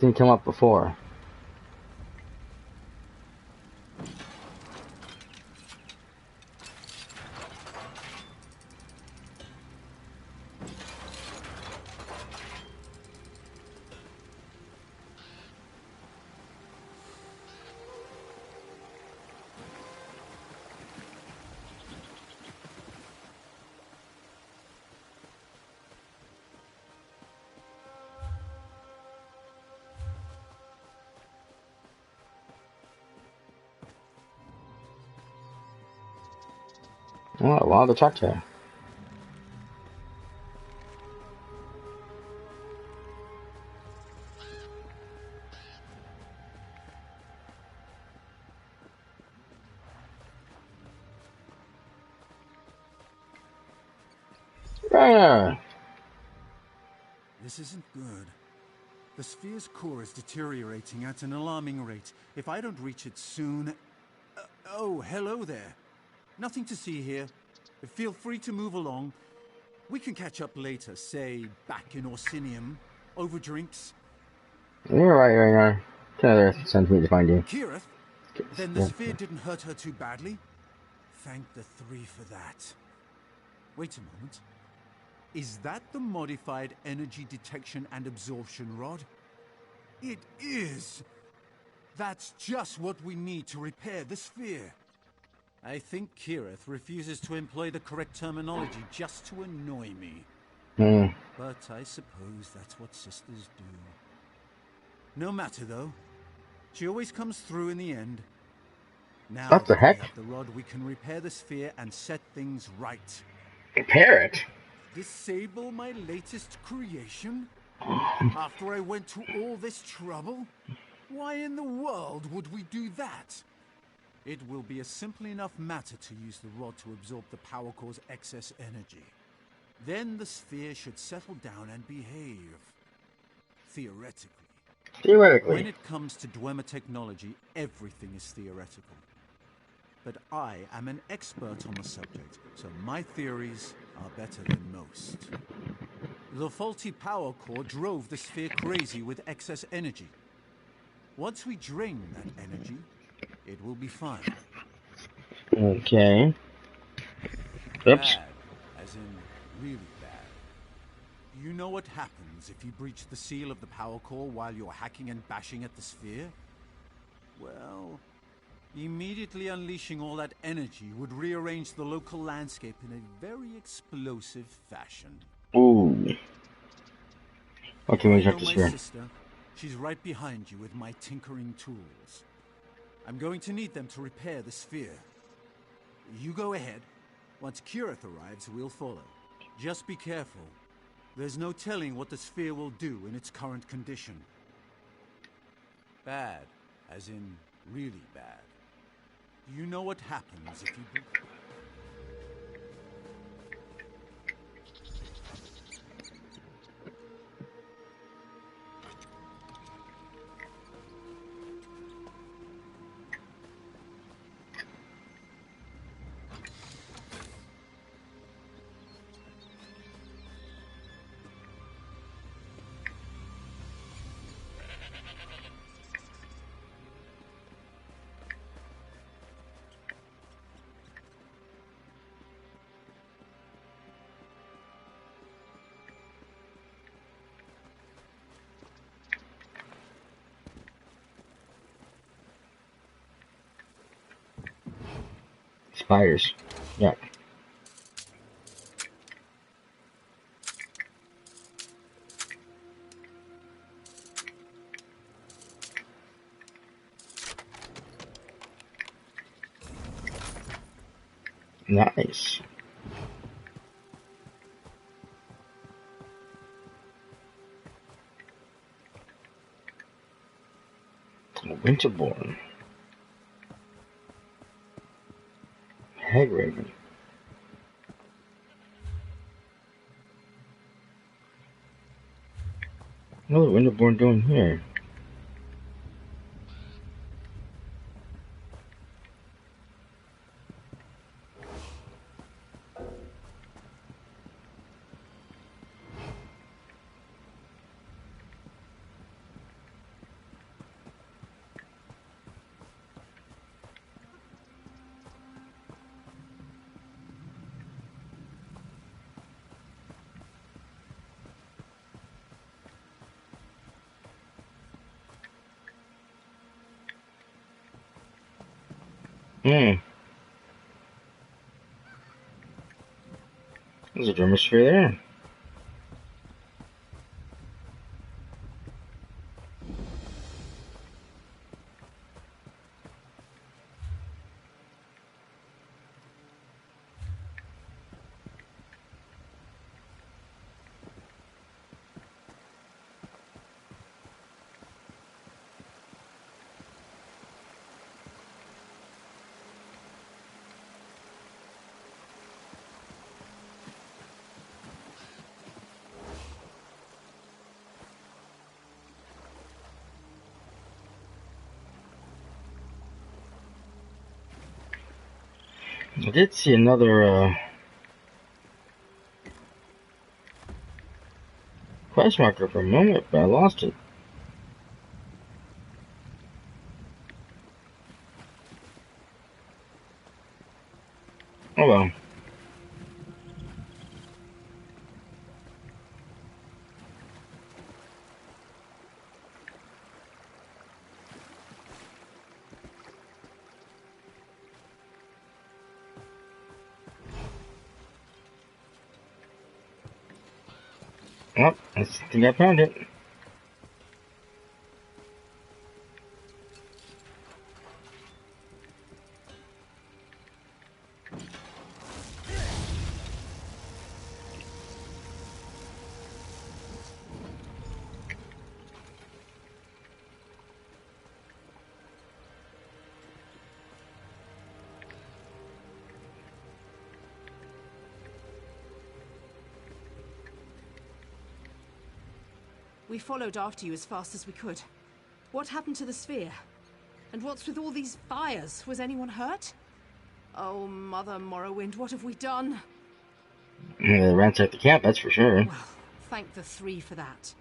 Didn't come up before. Oh, wow, the talk to her. There.
This isn't good. The sphere's core is deteriorating at an alarming rate. If I don't reach it soon... oh, hello there. Nothing to see here. Feel free to move along. We can catch up later, say, back in Orsinium, over drinks.
You're right, Ragnar. Another sends me to find you.
Kirith? Then the sphere didn't hurt her too badly? Thank the 3 for that. Wait a moment. Is that the modified energy detection and absorption rod? It is! That's just what we need to repair the sphere. I think Kirith refuses to employ the correct terminology just to annoy me. But I suppose that's what sisters do. No matter, though. She always comes through in the end. Now
What the heck?
we have the rod, we can repair the sphere and set things right.
Repair it?
Disable my latest creation? After I went to all this trouble? Why in the world would we do that? It will be a simple enough matter to use the rod to absorb the power core's excess energy. Then the sphere should settle down and behave. Theoretically.
Theoretically.
When it comes to Dwemer technology, everything is theoretical. but I am an expert on the subject, so my theories are better than most. The faulty power core drove the sphere crazy with excess energy. Once we drain that energy, it will be fine.
Okay. Oops.
Bad, as in really bad. You know what happens if you breach the seal of the power core while you're hacking and bashing at the sphere? Well, immediately unleashing all that energy would rearrange the local landscape in a very explosive fashion.
Ooh. Okay, we
I
check
know
this
my
here.
sister. She's right behind you with my tinkering tools. I'm going to need them to repair the sphere. You go ahead. Once Kirith arrives, we'll follow. Just be careful. There's no telling what the sphere will do in its current condition. Bad, as in really bad. You know what happens if you...
Spiders. Yeah. Nice. Winterborn. Hagraven. What is Winterborn doing here? There's a Dermosphere there. I did see another quest marker for a moment, but I lost it. Oh well. Oh, I think I found it.
We followed after you as fast as we could. What happened to the sphere? And what's with all these fires? Was anyone hurt? Oh, Mother Morrowind, what have we done?
Yeah, ransacked the camp, that's for sure.
Well, thank the three for that.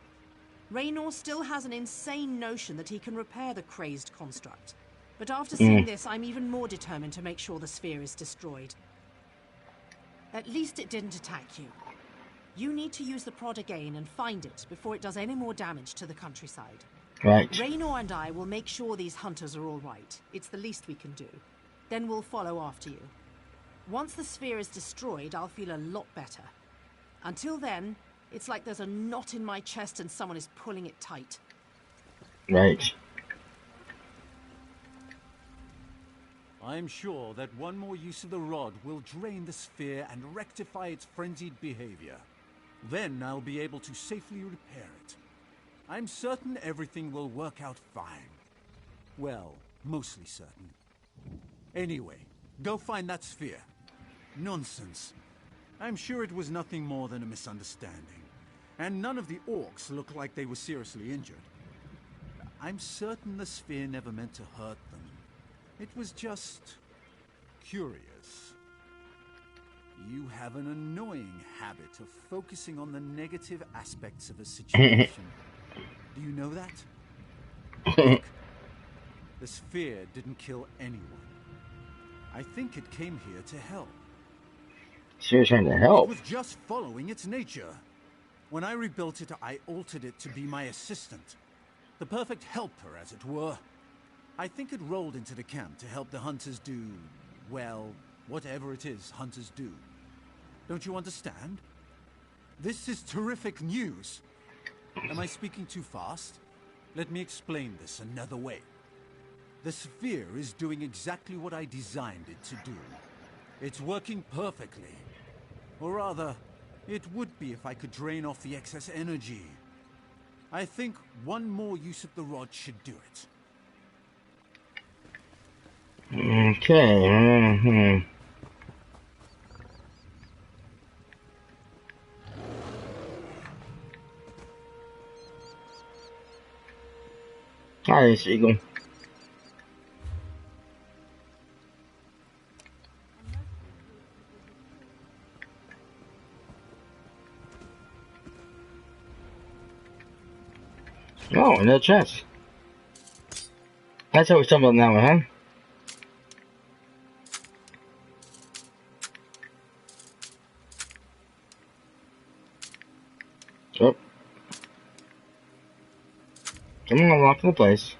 Raynor still has an insane notion that he can repair the crazed construct. But after seeing this, I'm even more determined to make sure the sphere is destroyed. At least it didn't attack you. You need to use the prod again and find it before it does any more damage to the countryside.
Right.
Raynor and I will make sure these hunters are all right. It's the least we can do. Then we'll follow after you. Once the sphere is destroyed, I'll feel a lot better. Until then, it's like there's a knot in my chest and someone is pulling it tight.
Right.
I'm sure that one more use of the rod will drain the sphere and rectify its frenzied behavior. Then I'll be able to safely repair it. I'm certain everything will work out fine. Well, mostly certain. Anyway, go find that sphere. Nonsense. I'm sure it was nothing more than a misunderstanding. And none of the orcs look like they were seriously injured. I'm certain the sphere never meant to hurt them. It was just curious. You have an annoying habit of focusing on the negative aspects of a situation. Do you know that? Look, the sphere didn't kill anyone. I think it came here to help.
Sphere's trying to help.
It was just following its nature. When I rebuilt it, I altered it to be my assistant. The perfect helper, as it were. I think it rolled into the camp to help the hunters do, well, whatever it is hunters do. Don't you understand? This is terrific news. Am I speaking too fast? Let me explain this another way. The sphere is doing exactly what I designed it to do. It's working perfectly. Or rather, it would be if I could drain off the excess energy. I think one more use of the rod should do it.
Okay. Hi, Eagle. Oh, another chest. That's how we stumbled on that one, huh? Oh. Come on, lock the place.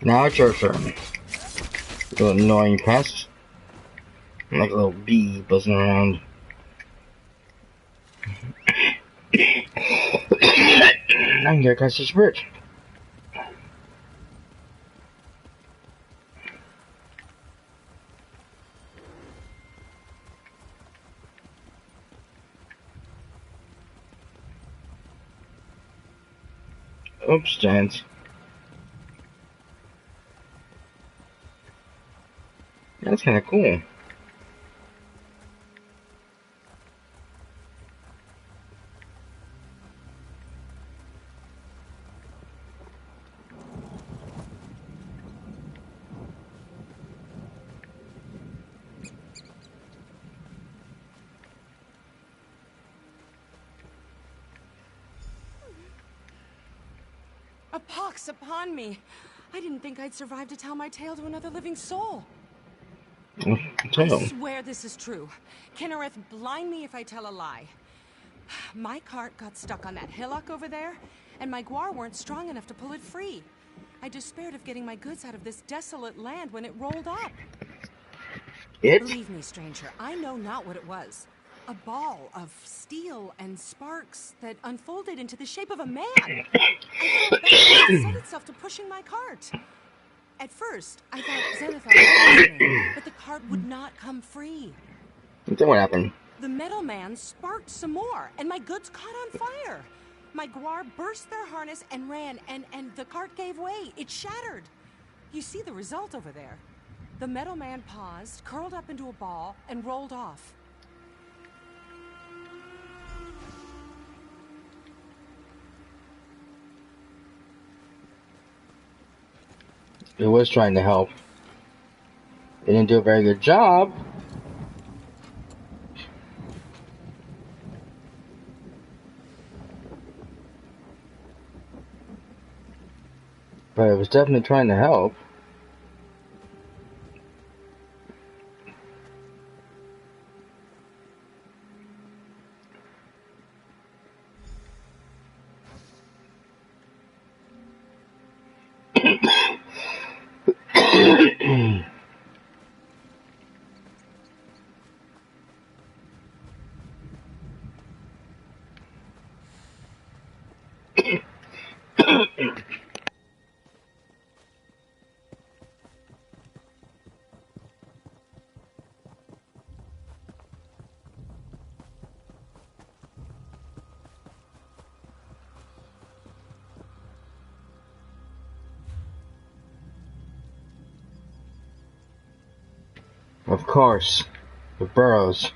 Now it's your turn. You little annoying pest. Like a little bee buzzing around. I'm gonna catch this bridge. Oops, giants. That's kind of cool.
A pox upon me. I didn't think I'd survive to tell my tale to another living soul. I swear this is true. Kinnereth, blind me if I tell a lie. My cart got stuck on that hillock over there, and my guar weren't strong enough to pull it free. I despaired of getting my goods out of this desolate land when it rolled up. Believe me, stranger, I know not what it was. A ball of steel and sparks that unfolded into the shape of a man. I felt bad and set itself to pushing my cart. At first, I thought Xanathar was poisoning, but the cart would not come free.
Then what happened?
The metal man sparked some more, and my goods caught on fire. My guar burst their harness and ran, and the cart gave way. It shattered. You see the result over there. The metal man paused, curled up into a ball, and rolled off.
It was trying to help. It didn't do a very good job. But it was definitely trying to help. Of course, the burrows.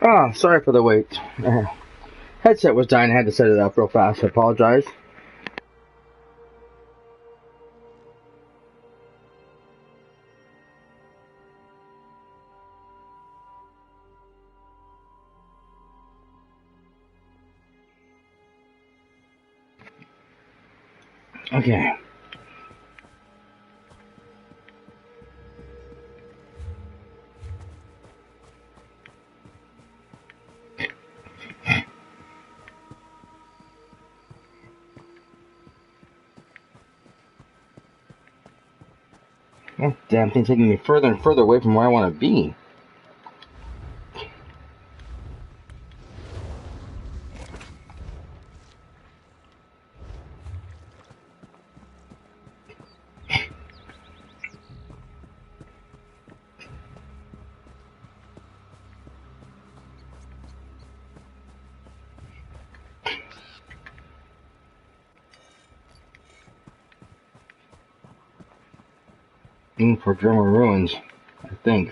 Ah, sorry for the wait. Headset was dying. I had to set it up real fast. I apologize. Okay. Oh, damn thing taking me further and further away from where I want to be. For Drummer Ruins, I think.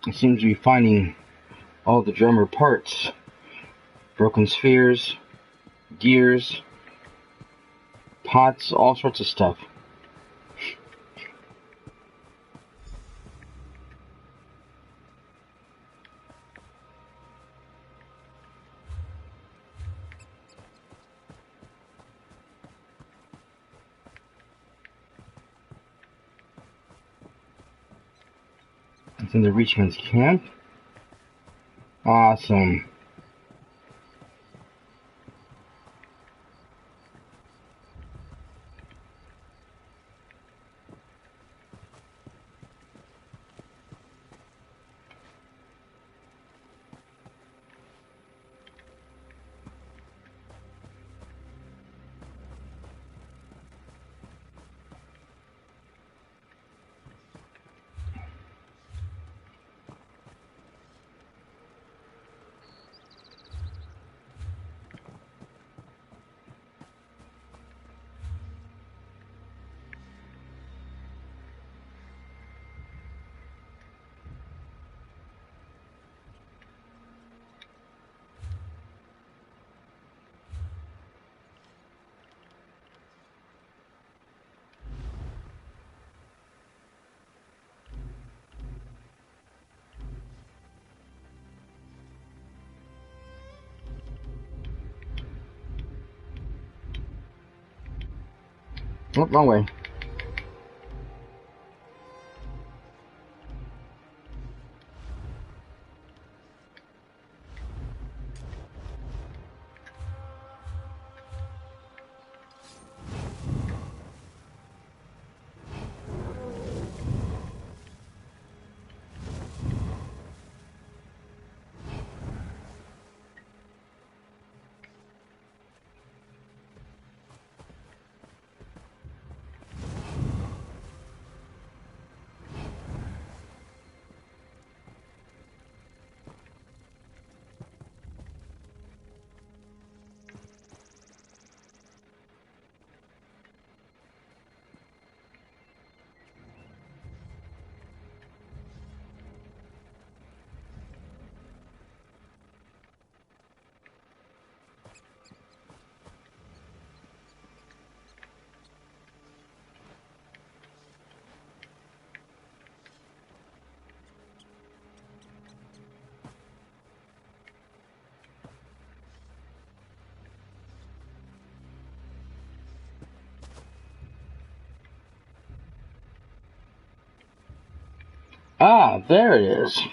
I seem to be finding all the drummer parts. Broken spheres, gears, pots, all sorts of stuff. It's in the Reachman's camp. Awesome. Oh, wrong way. Ah, there it is.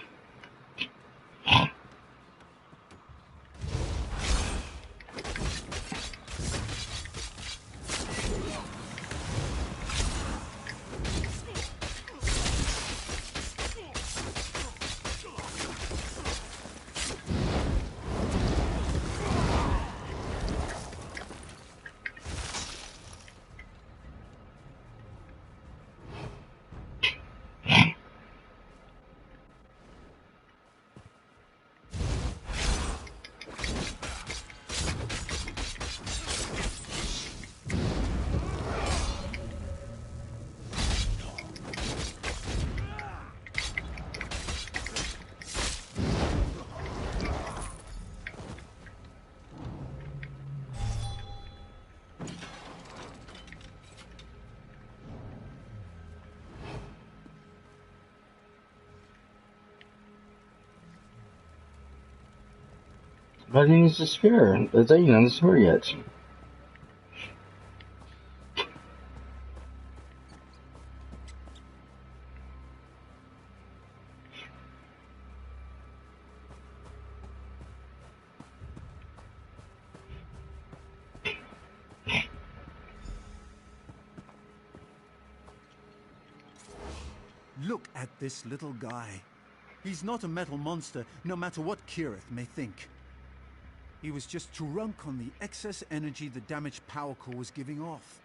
But he needs the sphere. It's ain't on the sphere yet.
Look at this little guy. He's not a metal monster, no matter what Kirith may think. He was just drunk on the excess energy the damaged power core was giving off.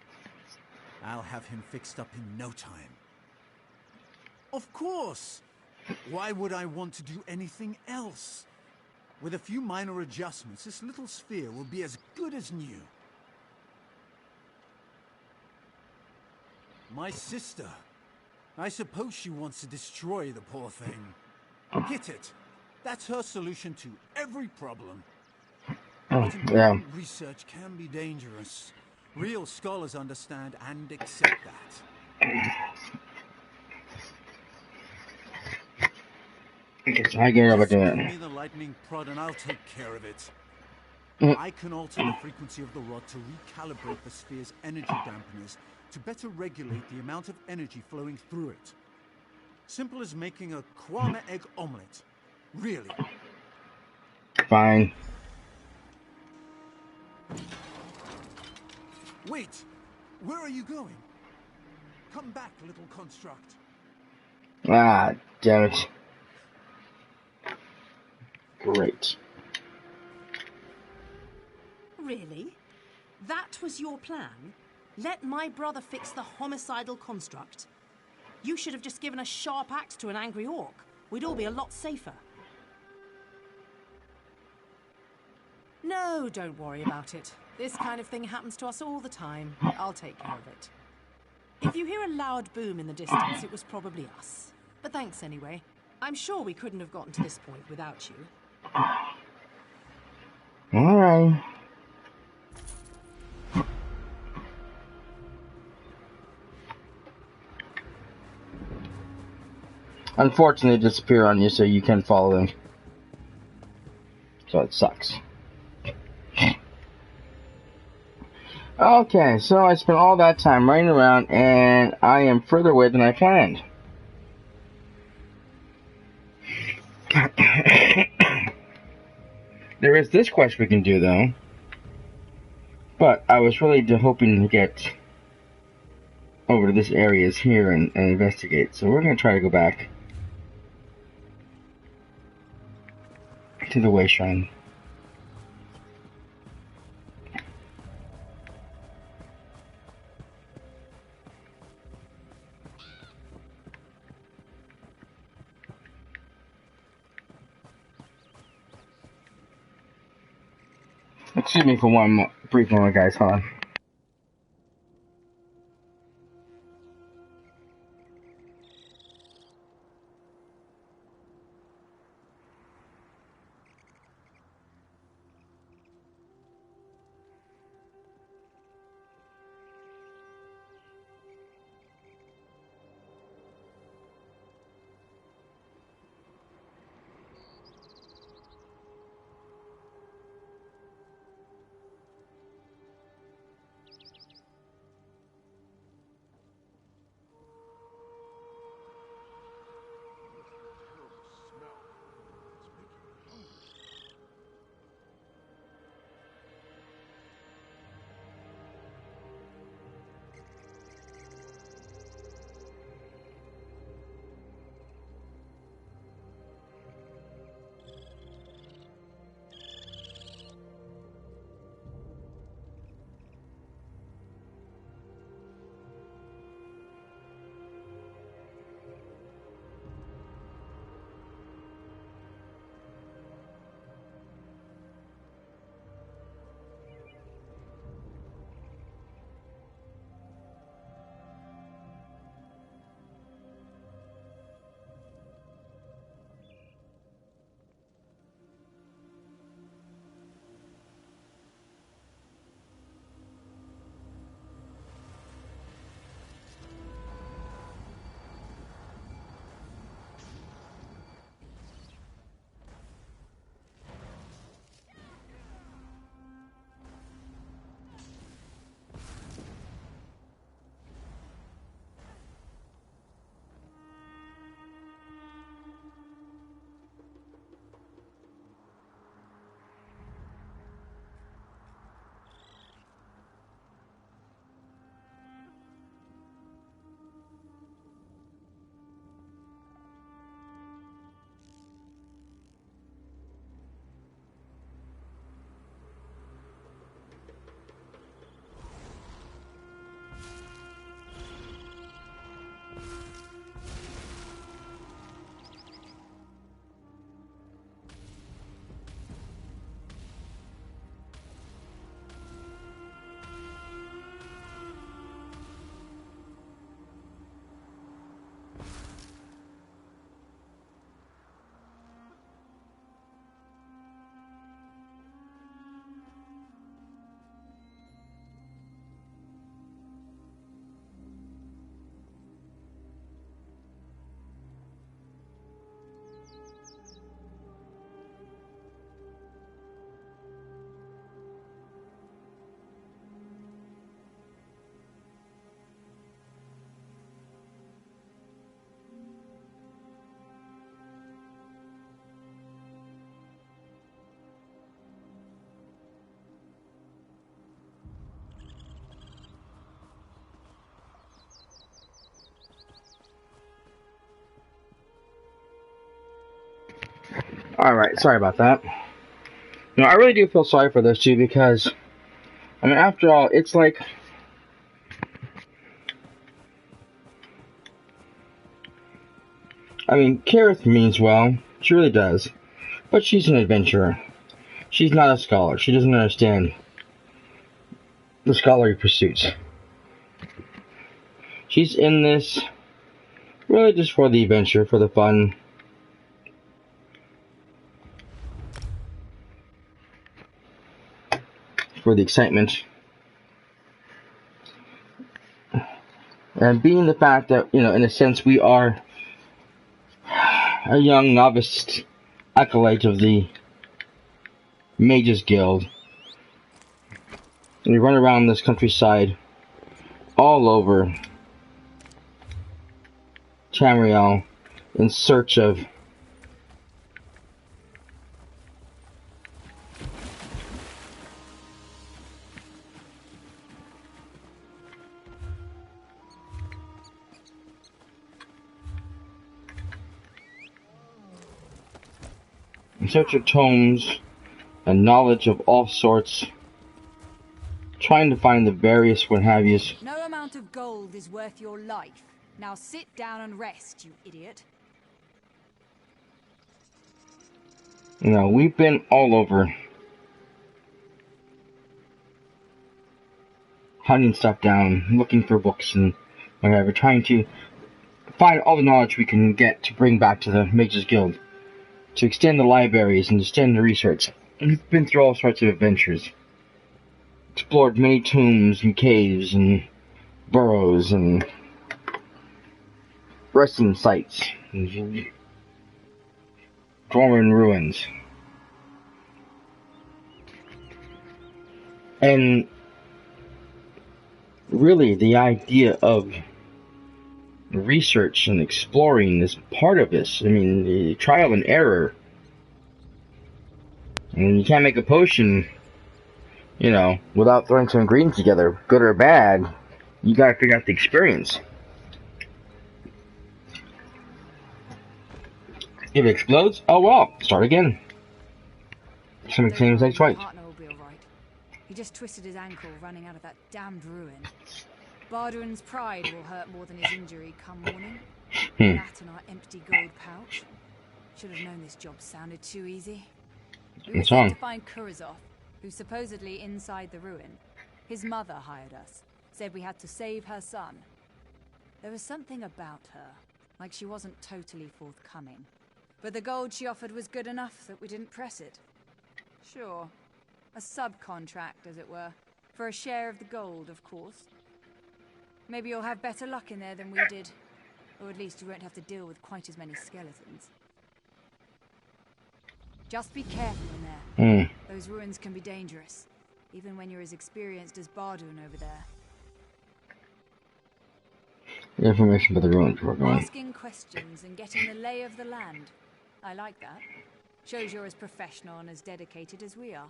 I'll have him fixed up in no time. Of course! Why would I want to do anything else? With a few minor adjustments, this little sphere will be as good as new. My sister. I suppose she wants to destroy the poor thing. Hit it. That's her solution to every problem. But important research can be dangerous. Real scholars understand and accept that.
I get over
Just
doing
give
it.
me the lightning prod and I'll take care of it. I can alter the frequency of the rod to recalibrate the sphere's energy dampeners to better regulate the amount of energy flowing through it. Simple as making a Kwame egg omelette. Really.
Fine.
Wait! Where are you going? Come back, little construct.
Ah, damn it. Great.
Really? That was your plan? Let my brother fix the homicidal construct? You should have just given a sharp axe to an angry orc. We'd all be a lot safer. No, don't worry about it. This kind of thing happens to us all the time. I'll take care of it. If you hear a loud boom in the distance, it was probably us. But thanks anyway. I'm sure we couldn't have gotten to this point without you.
Alright. Unfortunately, they disappear on you so you can follow them. So it sucks. Okay, so I spent all that time running around and I am further away than I planned. There is this quest we can do though. But I was really hoping to get over to this area here and investigate. So we're going to try to go back to the Way Shrine. Excuse me for one brief moment, guys. Hold on. Alright, sorry about that. You know, I really do feel sorry for those two because, I mean, after all, it's like... I mean, Kareth means well. She really does. But she's an adventurer. She's not a scholar. She doesn't understand the scholarly pursuits. She's in this really just for the adventure, for the fun. For the excitement. And being the fact that, you know, in a sense we are a young novice acolyte of the Mages Guild. And we run around this countryside all over Tamriel in search of tomes and knowledge of all sorts, trying to find the various what have yous.
No amount of gold is worth your life. Now sit down and rest, you idiot.
You know, we've been all over hunting stuff down, looking for books and whatever, trying to find all the knowledge we can get to bring back to the Mages Guild, to extend the libraries and extend the research. We've been through all sorts of adventures. Explored many tombs and caves and burrows and resting sites and Dwarven ruins. And really the idea of research and exploring is part of this. I mean, the trial and error. And you can't make a potion, you know, without throwing some ingredients together, good or bad. You gotta figure out the experience. If it explodes, oh well, start again. Some same as twice.
Partner will be all right. He just twisted his ankle running out of that damned ruin. Bardwin's pride will hurt more than his injury come morning. That and our empty gold pouch. Should have known this job sounded too easy. We were sent to find Kurazov, who's supposedly inside the ruin. His mother hired us. Said we had to save her son. There was something about her, like she wasn't totally forthcoming. But the gold she offered was good enough that we didn't press it. Sure, a subcontract, as it were, for a share of the gold, of course. Maybe you'll have better luck in there than we did. Or at least you won't have to deal with quite as many skeletons. Just be careful in there. Those ruins can be dangerous, even when you're as experienced as Bardun over there.
Information about the ruins we're going.
Asking questions and getting the lay of the land. I like that. Shows you're as professional and as dedicated as we are.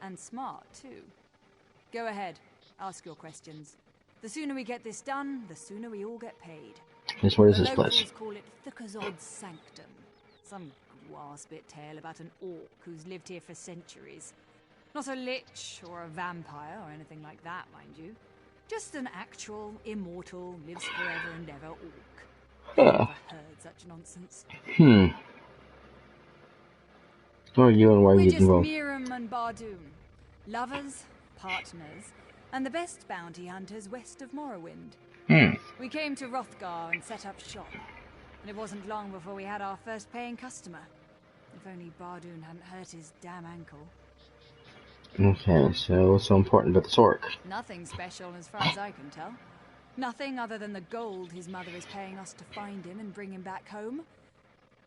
And smart, too. Go ahead. Ask your questions. The sooner we get this done, the sooner we all get paid.
Yes, what is this place?
The locals call it Thukazod's Sanctum. Some guar-spit tale about an orc who's lived here for centuries. Not a lich or a vampire or anything like that, mind you. Just an actual, immortal, lives forever and ever orc. I've never heard such nonsense.
Who are you and why are you involved?
We're just Miram and Bardun. Lovers, partners, and the best bounty hunters west of Morrowind. We came to Hrothgar and set up shop. And it wasn't long before we had our first paying customer. If only Bardun hadn't hurt his damn ankle.
Okay, so what's so important about this orc?
Nothing special as far as I can tell. Nothing other than the gold his mother is paying us to find him and bring him back home.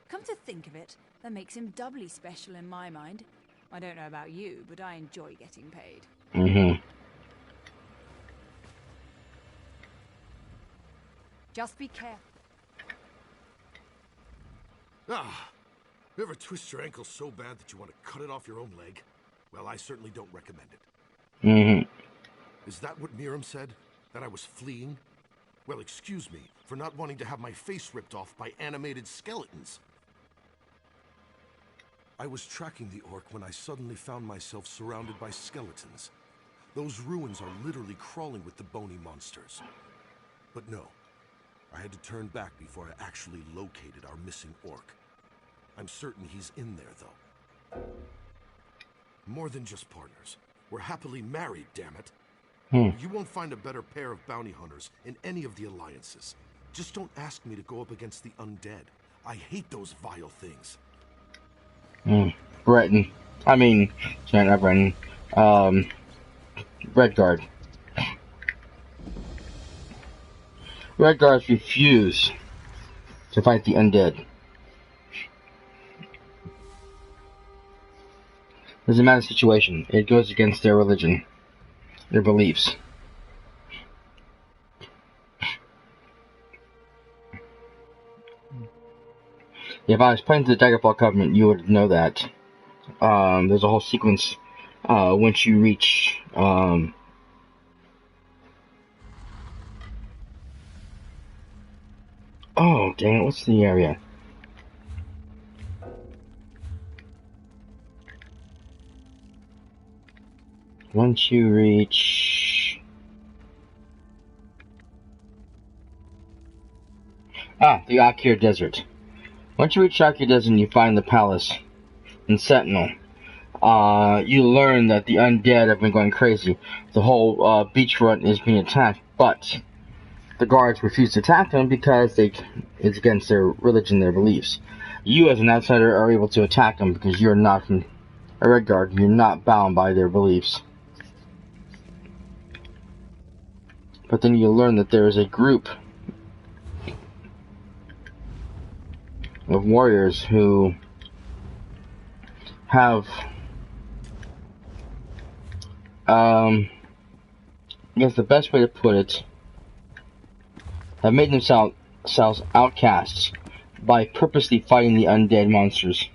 Come to think of it, that makes him doubly special in my mind. I don't know about you, but I enjoy getting paid. Just be careful.
You ever twist your ankle so bad that you want to cut it off your own leg? Well, I certainly don't recommend it. Is that what Miram said? That I was fleeing? Well, excuse me for not wanting to have my face ripped off by animated skeletons. I was tracking the orc when I suddenly found myself surrounded by skeletons. Those ruins are literally crawling with the bony monsters. But no, I had to turn back before I actually located our missing orc. I'm certain he's in there, though. More than just partners. We're happily married, damn it. You won't find a better pair of bounty hunters in any of the alliances. Just don't ask me to go up against the undead. I hate those vile things.
Breton. I mean, sorry, not Breton. Redguard. Redguards refuse to fight the undead. Doesn't matter the situation. It goes against their religion, their beliefs. If I was playing the Daggerfall Covenant, you would know that. There's a whole sequence once you reach oh dang it, what's the area? Once you reach the Akir Desert. Once you reach Akir Desert and you find the palace in Sentinel, you learn that the undead have been going crazy. The whole beachfront is being attacked, but the guards refuse to attack them because it's against their religion, their beliefs. You, as an outsider, are able to attack them because you're not a Red Guard. You're not bound by their beliefs. But then you learn that there is a group of warriors who have I guess the best way to put it, have made themselves outcasts by purposely fighting the undead monsters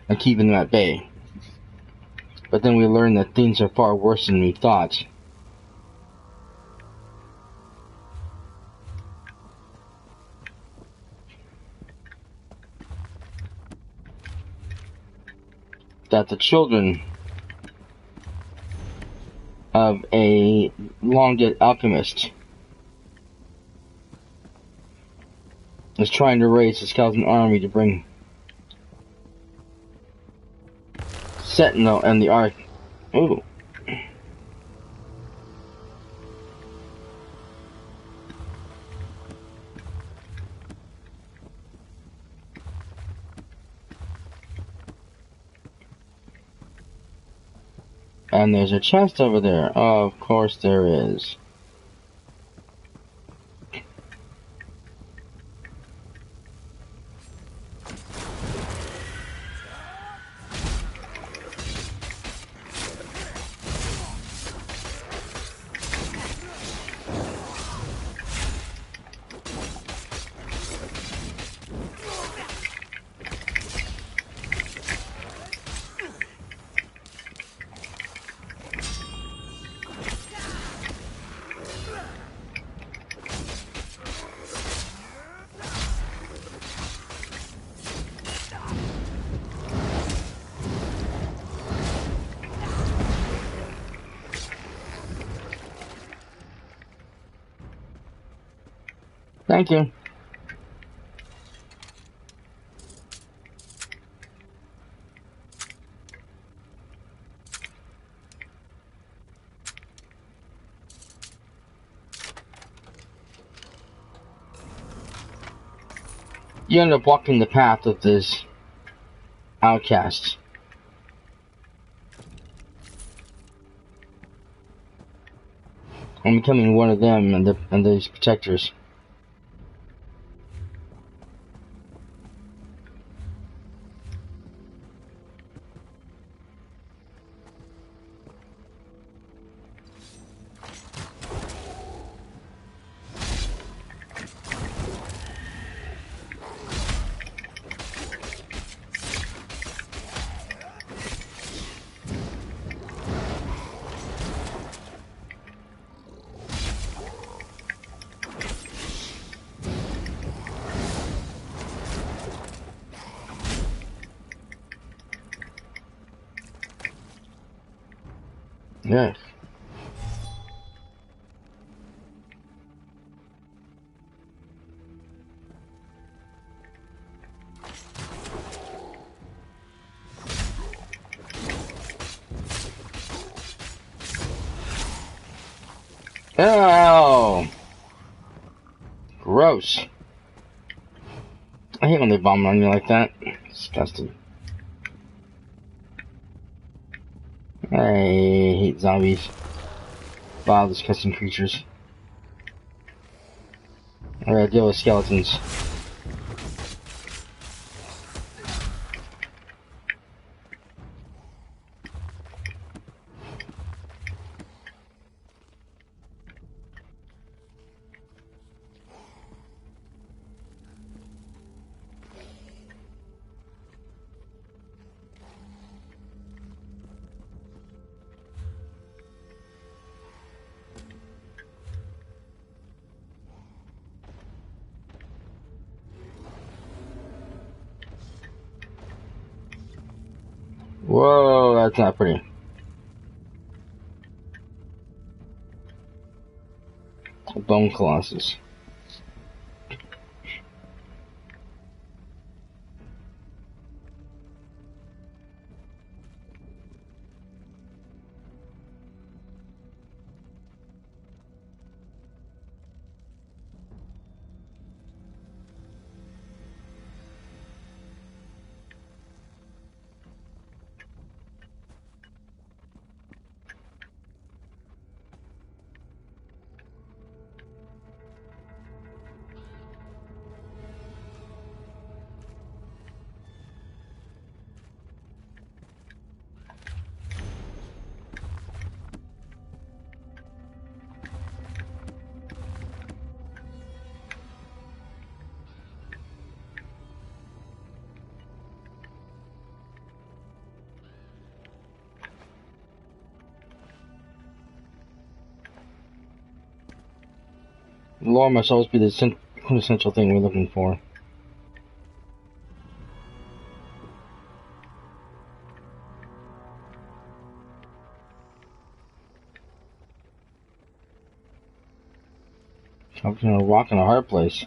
and keeping them at bay. But then we learn that things are far worse than we thought. That the children of a long-dead alchemist is trying to raise a skeleton army to bring Sentinel and the Ark. Ooh. And there's a chest over there. Oh, of course there is. Thank you. You end up walking the path of this outcast. And becoming one of them and these protectors. Yes. Oh, gross. I hate when they vomit on you like that. Disgusting. I hate zombies. Vile, disgusting creatures. I gotta deal with skeletons. Whoa, that's not pretty. Bone Colossus. Lore must always be the quintessential thing we're looking for. I'm gonna rock in a hard place.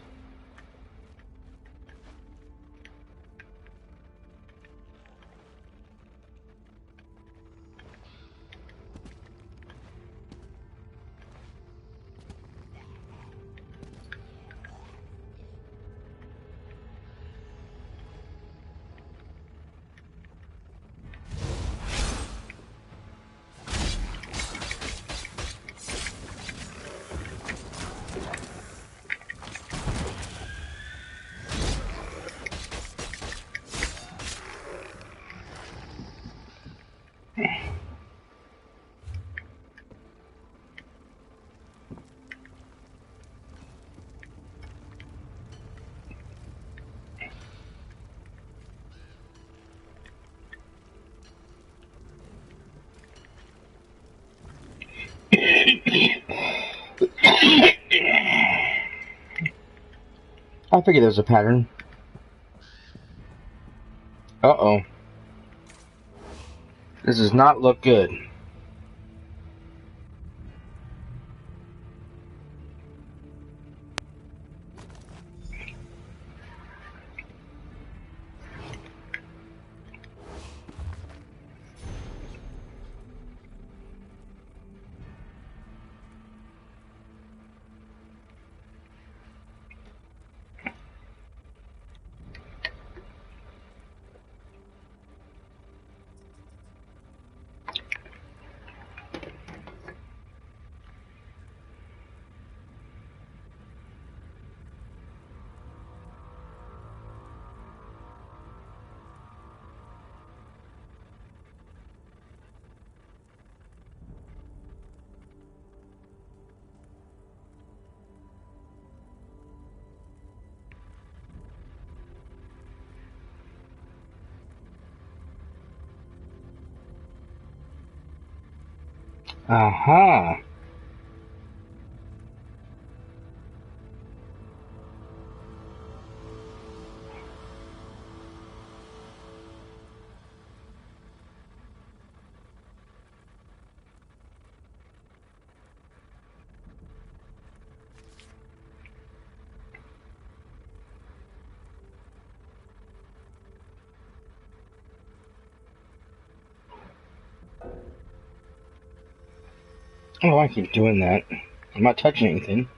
I figured there's a pattern. Uh-oh. This does not look good. Aha. Oh, I keep doing that. I'm not touching anything.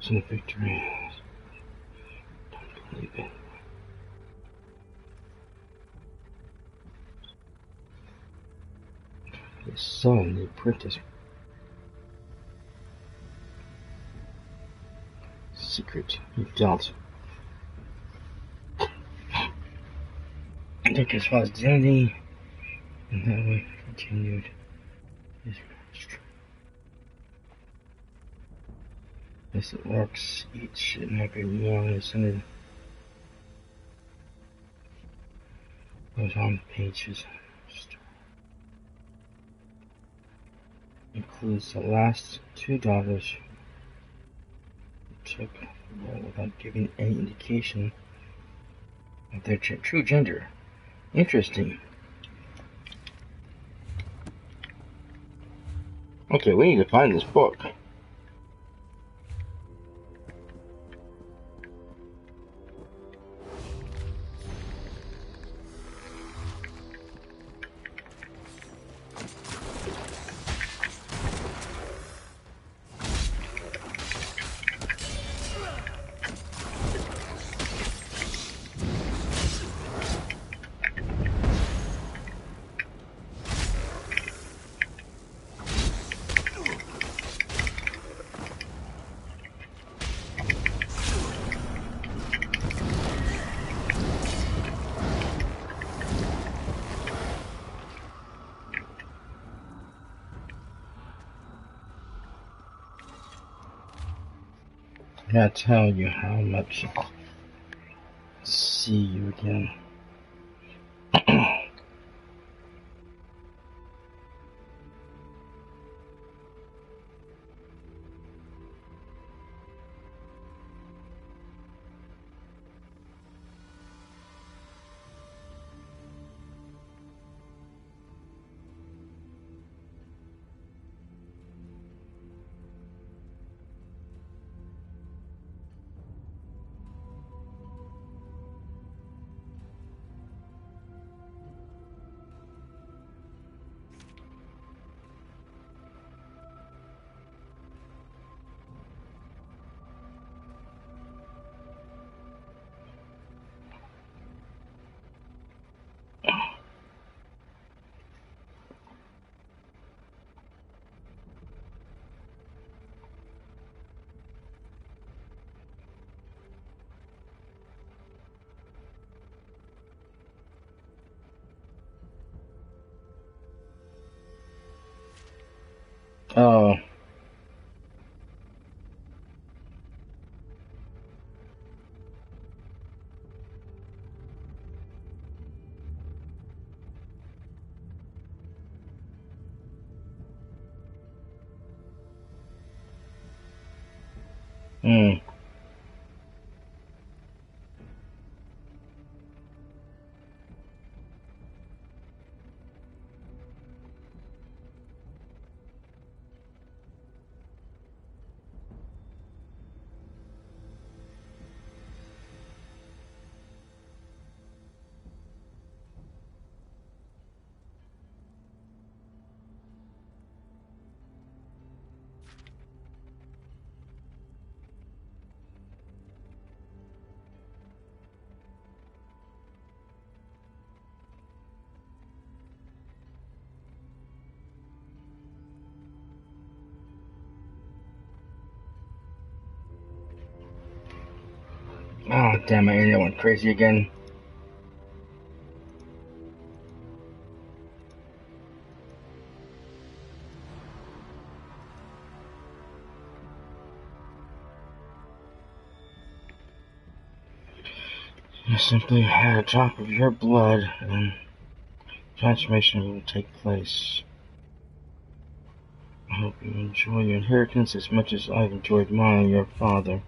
So the victory. Don't believe it. The son, the apprentice. Secret he dealt. Took his father's identity, and that way continued his master. As it works, each and every one is in goes on the pages. Includes the last two daughters who took the role without giving any indication of their true gender. Interesting. Okay, we need to find this book. I gotta tell you how much to see you again. Oh. Hmm. Oh, damn, my internet went crazy again. You simply had a drop of your blood, and transformation will take place. I hope you enjoy your inheritance as much as I've enjoyed mine, your father.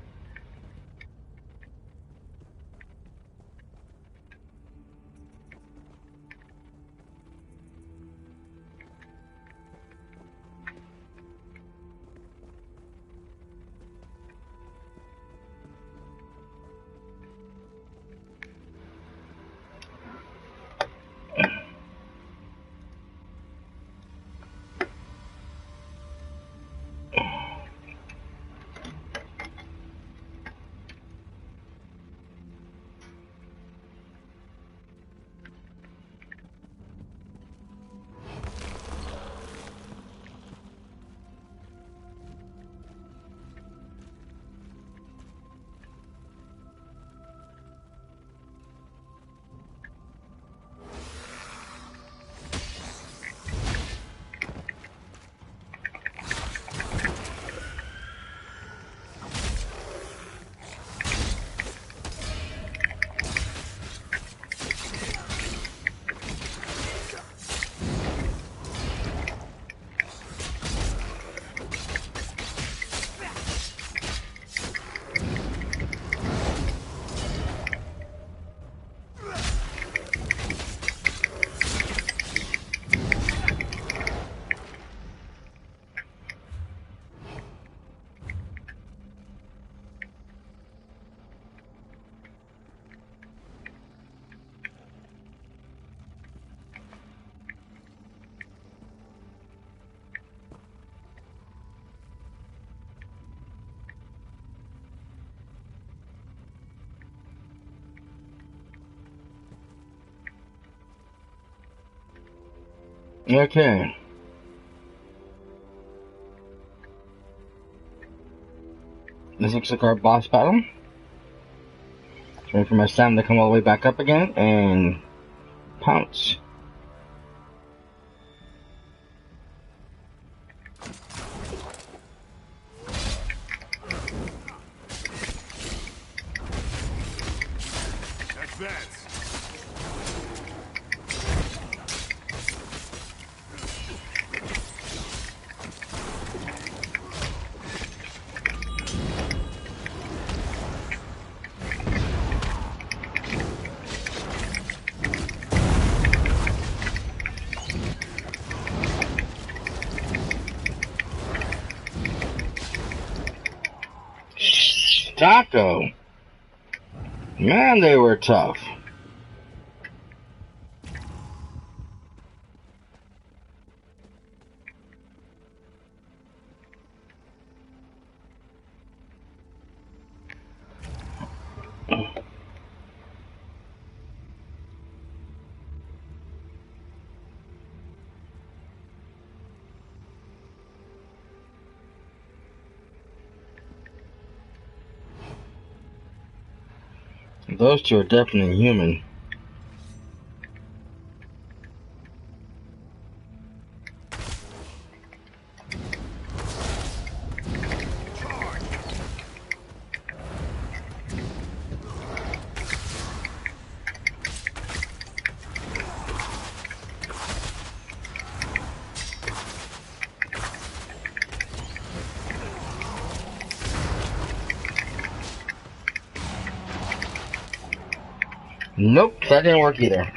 Okay. This looks like our boss battle. Just waiting for my stamina to come all the way back up again and pounce.
Advance.
Taco. Man, they were tough. Those two are definitely human. Nope, that didn't work either.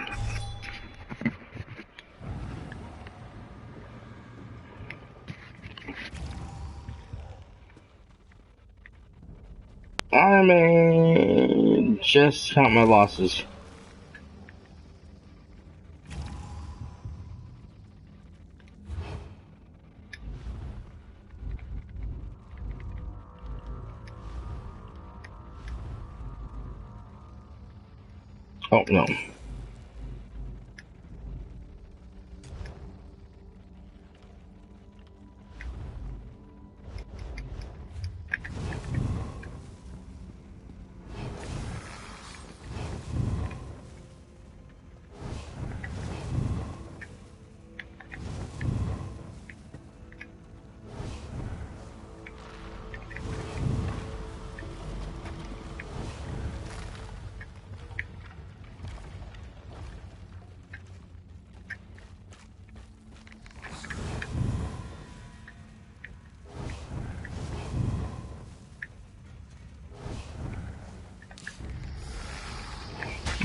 I may just count my losses. Oh, no.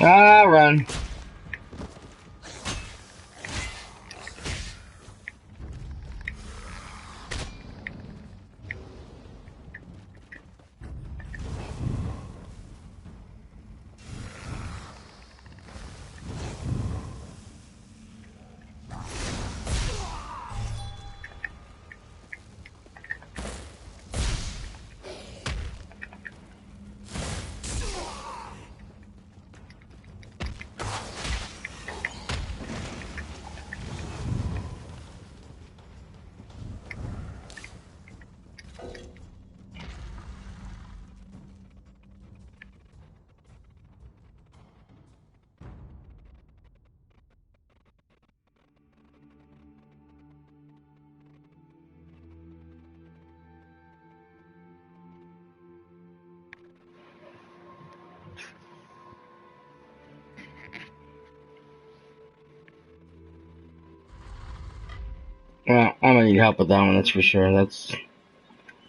Ah, run. Well, I'm gonna need help with that one, that's for sure. That's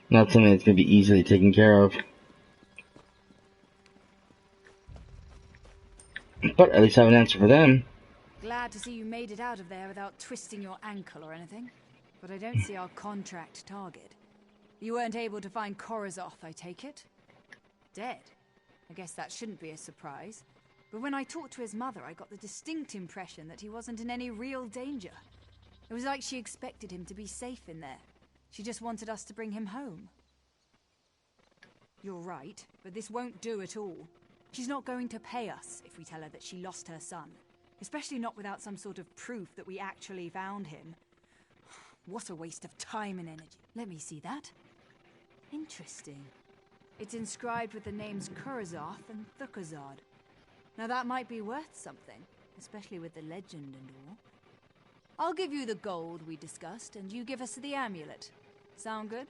not something that's gonna be easily taken care of. But at least I have an answer for them.
Glad to see you made it out of there without twisting your ankle or anything. But I don't see our contract target. You weren't able to find Korazov, I take it? Dead? I guess that shouldn't be a surprise. But when I talked to his mother, I got the distinct impression that he wasn't in any real danger. It was like she expected him to be safe in there. She just wanted us to bring him home. You're right, but this won't do at all. She's not going to pay us if we tell her that she lost her son.
Especially not without some sort of proof that we actually found him. What a waste of time and energy. Let me see that. Interesting. It's inscribed with the names Kurizoth and Thukazard. Now that might be worth something, especially with the legend and all. I'll give you the gold we discussed, and you give us the amulet. Sound good?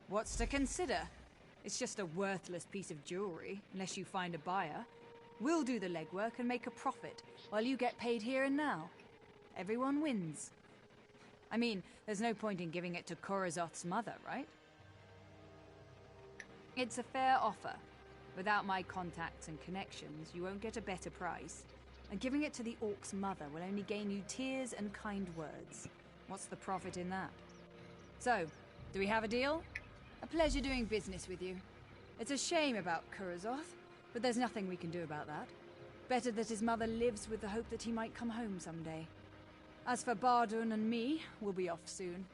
What's to consider? It's just a worthless piece of jewelry, unless you find a buyer. We'll do the legwork and make a profit, while you get paid here and now. Everyone wins. I mean, there's no point in giving it to Kurizoth's mother, right? It's a fair offer. Without my contacts and connections, you won't get a better price. And giving it to the orc's mother will only gain you tears and kind words. What's the profit in that? So, do we have a deal? A pleasure doing business with you. It's a shame about Kurizoth, but there's nothing we can do about that. Better that his mother lives with the hope that he might come home someday. As for Bardun and me, we'll be off soon.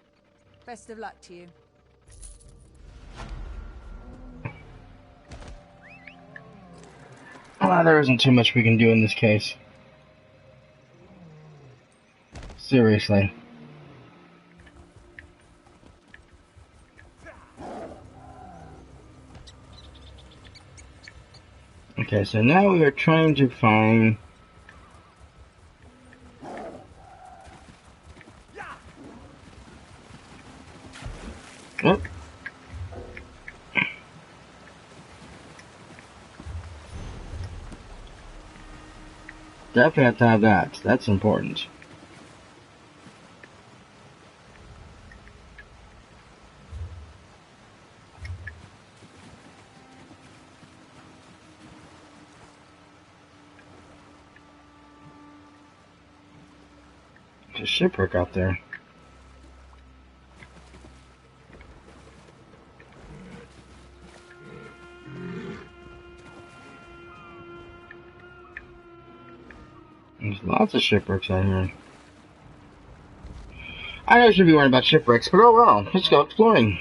Best of luck to you.
Well, there isn't too much we can do in this case. Seriously. Okay, so now we are trying to find... Oh. Definitely have to have that. That's important. There's a shipwreck out there. There's lots of shipwrecks out here. I know I should be worrying about shipwrecks, but oh well, let's go exploring.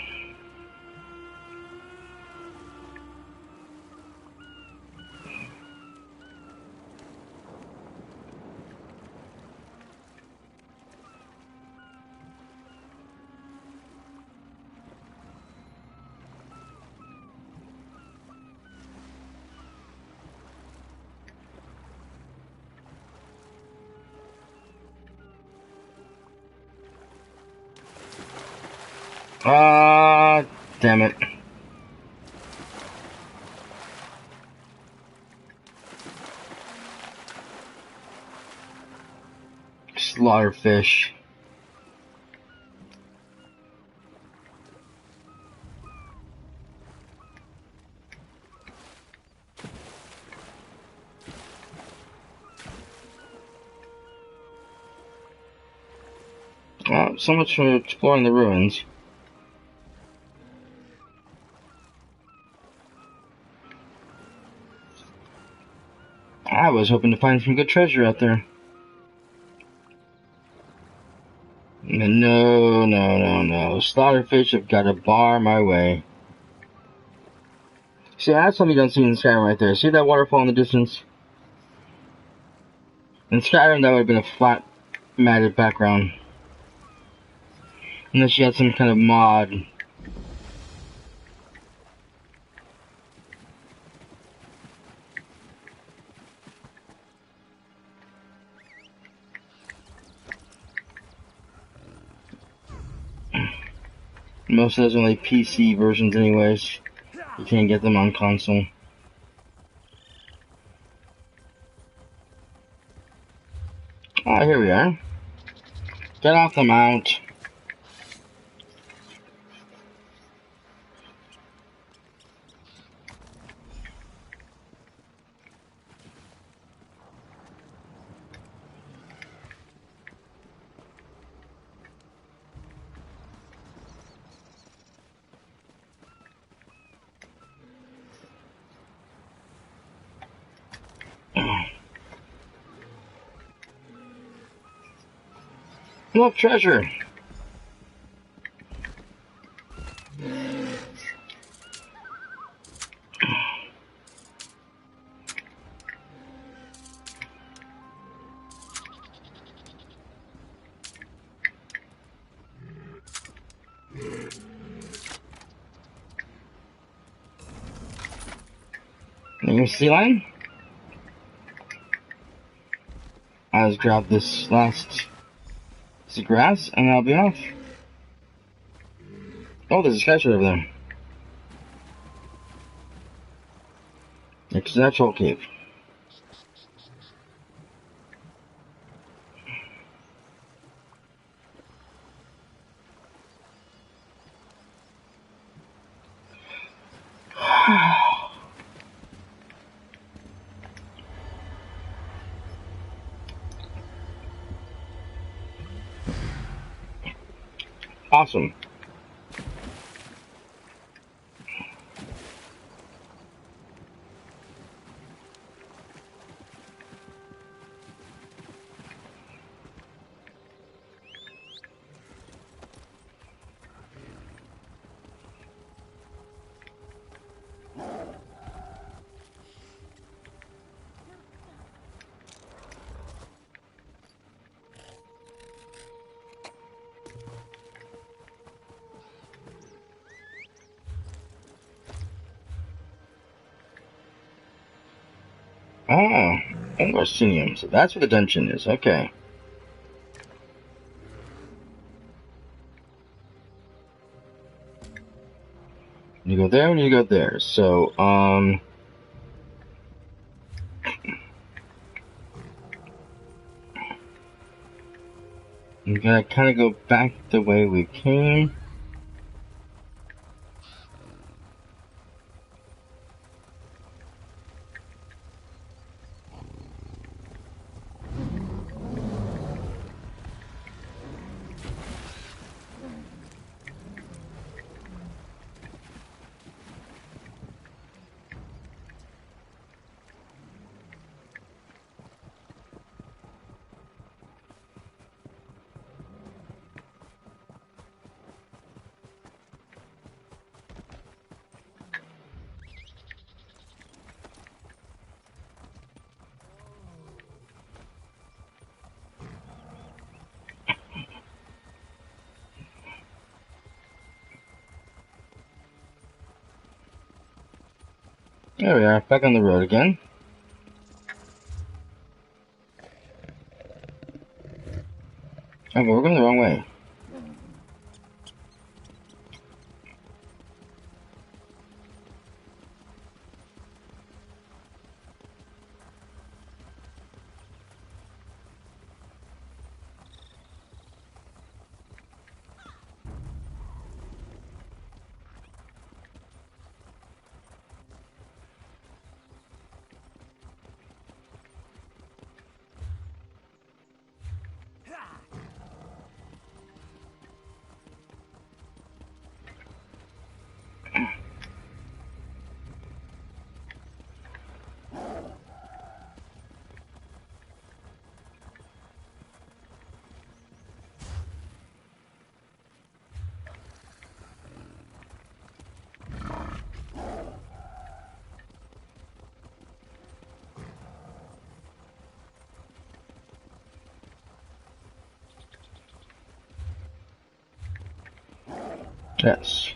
Damn it. Slaughter fish. So much for exploring the ruins. I was hoping to find some good treasure out there. No. Slaughterfish have got to bar my way. See, that's something you don't see in Skyrim right there. See that waterfall in the distance? In Skyrim, that would have been a flat, matted background. Unless you had some kind of mod. Most of those are only PC versions anyways. You can't get them on console. Ah, here we are. Get off the mount. Look, treasure. Here's sea lion. I'll just grab this last piece of grass and I'll be off. Oh, there's a skyscraper over there. Next to that troll cave. Awesome. Ah, Orsinium. So that's where the dungeon is. Okay. You go there and you go there. So, we're gonna kind of go back the way we came. There we are, back on the road again. Oh, but we're going the wrong way. Yes.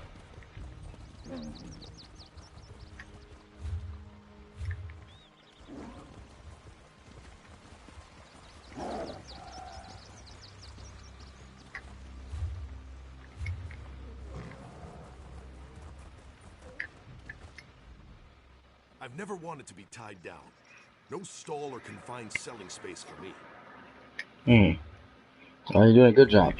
I've never wanted to be tied down. No stall or confined selling space for me.
Well, you're doing a good job.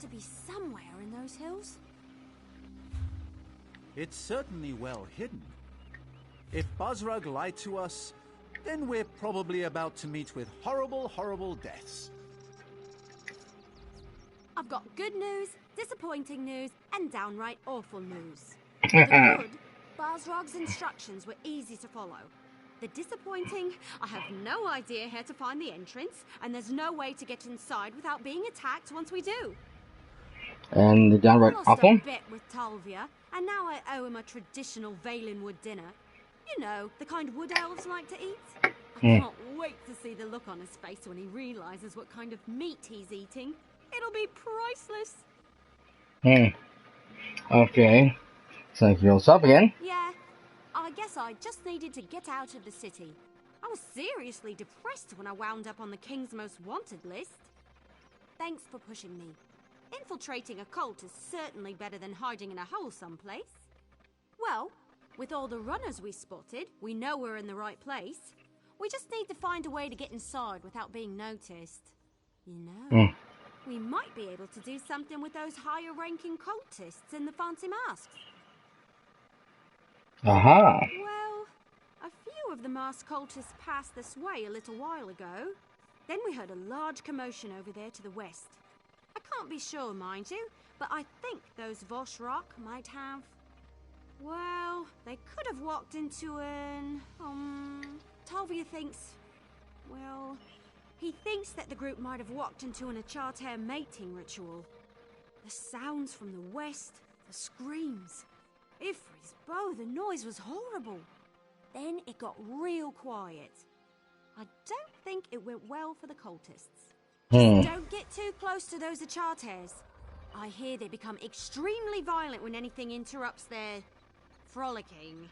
to be somewhere in those hills.
It's certainly well hidden. If Buzzrug lied to us, then we're probably about to meet with horrible, horrible deaths.
I've got good news, disappointing news, and downright awful news. The good, Buzzrug's instructions were easy to follow. The disappointing, I have no idea how to find the entrance, and there's no way to get inside without being attacked once we do.
And the downright
I
awful?
lost a bet with Talvia, and now I owe him a traditional Valenwood dinner. You know, the kind wood elves like to eat. I can't wait to see the look on his face when he realizes what kind of meat he's eating. It'll be priceless.
Okay. So you feel yourself again?
Yeah. I guess I just needed to get out of the city. I was seriously depressed when I wound up on the King's Most Wanted list. Thanks for pushing me. Infiltrating a cult is certainly better than hiding in a hole someplace. Well, with all the runners we spotted, we know we're in the right place. We just need to find a way to get inside without being noticed. You know, we might be able to do something with those higher-ranking cultists in the fancy masks.
Aha.
Well, a few of the masked cultists passed this way a little while ago. Then we heard a large commotion over there to the west. I can't be sure, mind you, but I think those Voshrock might have... Well, they could have walked into an... Talvia thinks... Well, he thinks that the group might have walked into an Acharter mating ritual. The sounds from the west, the screams... Ifri's bow, the noise was horrible. Then it got real quiet. I don't think it went well for the cultists. Just don't get too close to those Acharters. I hear they become extremely violent when anything interrupts their frolicking.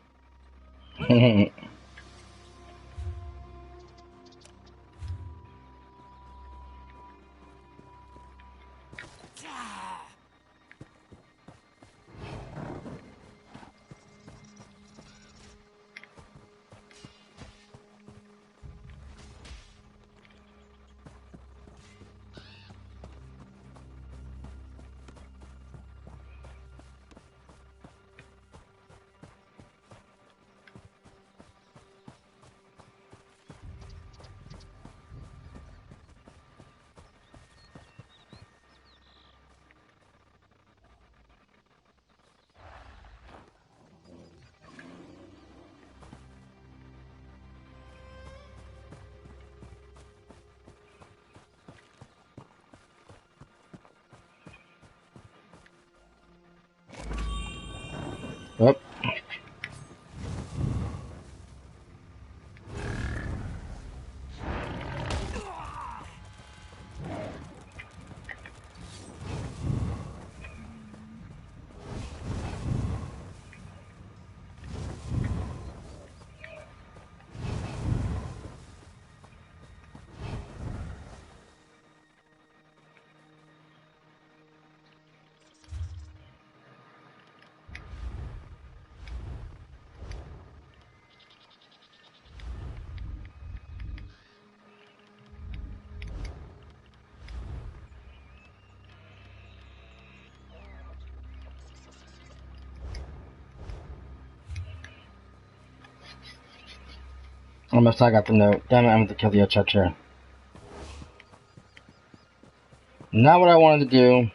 Yep. Almost I got the note. Damn it, I'm going to kill the Acharter. Not what I wanted to do.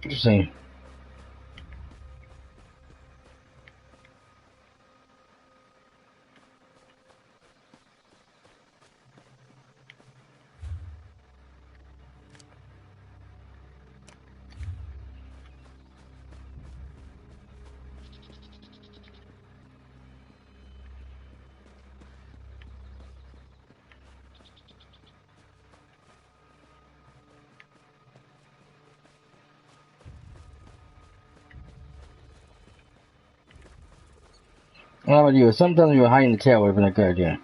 Interesting. How about you? Sometimes you were hiding the tail would have been a good idea.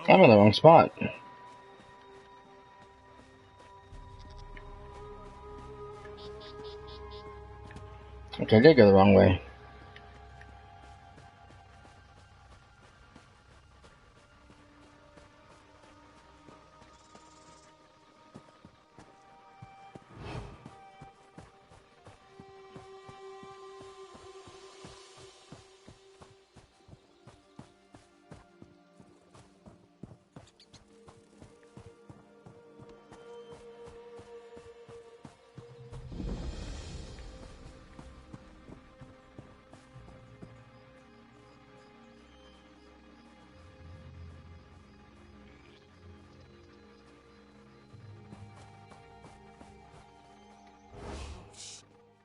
I'm in the wrong spot. Okay, I did go the wrong way.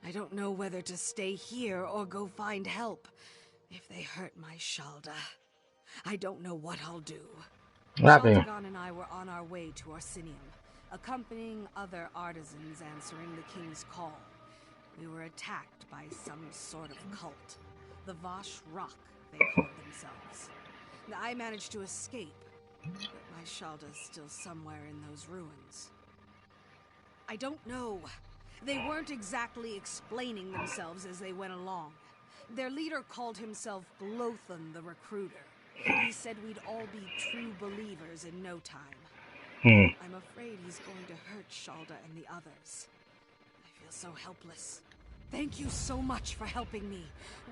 I don't know whether to stay here or go find help. If they hurt my Shalda, I don't know what I'll do. Shaldagon and I were on our way to Orsinium, accompanying other artisans answering the king's call. We were attacked by some sort of cult. The Vosh Rock, they called themselves. I managed to escape, but my Shalda's still somewhere in those ruins. I don't know. They weren't exactly explaining themselves as they went along. Their leader called himself Glothan the Recruiter. He said we'd all be true believers in no time. I'm afraid he's going to hurt Shalda and the others. I feel so helpless. Thank you so much for helping me.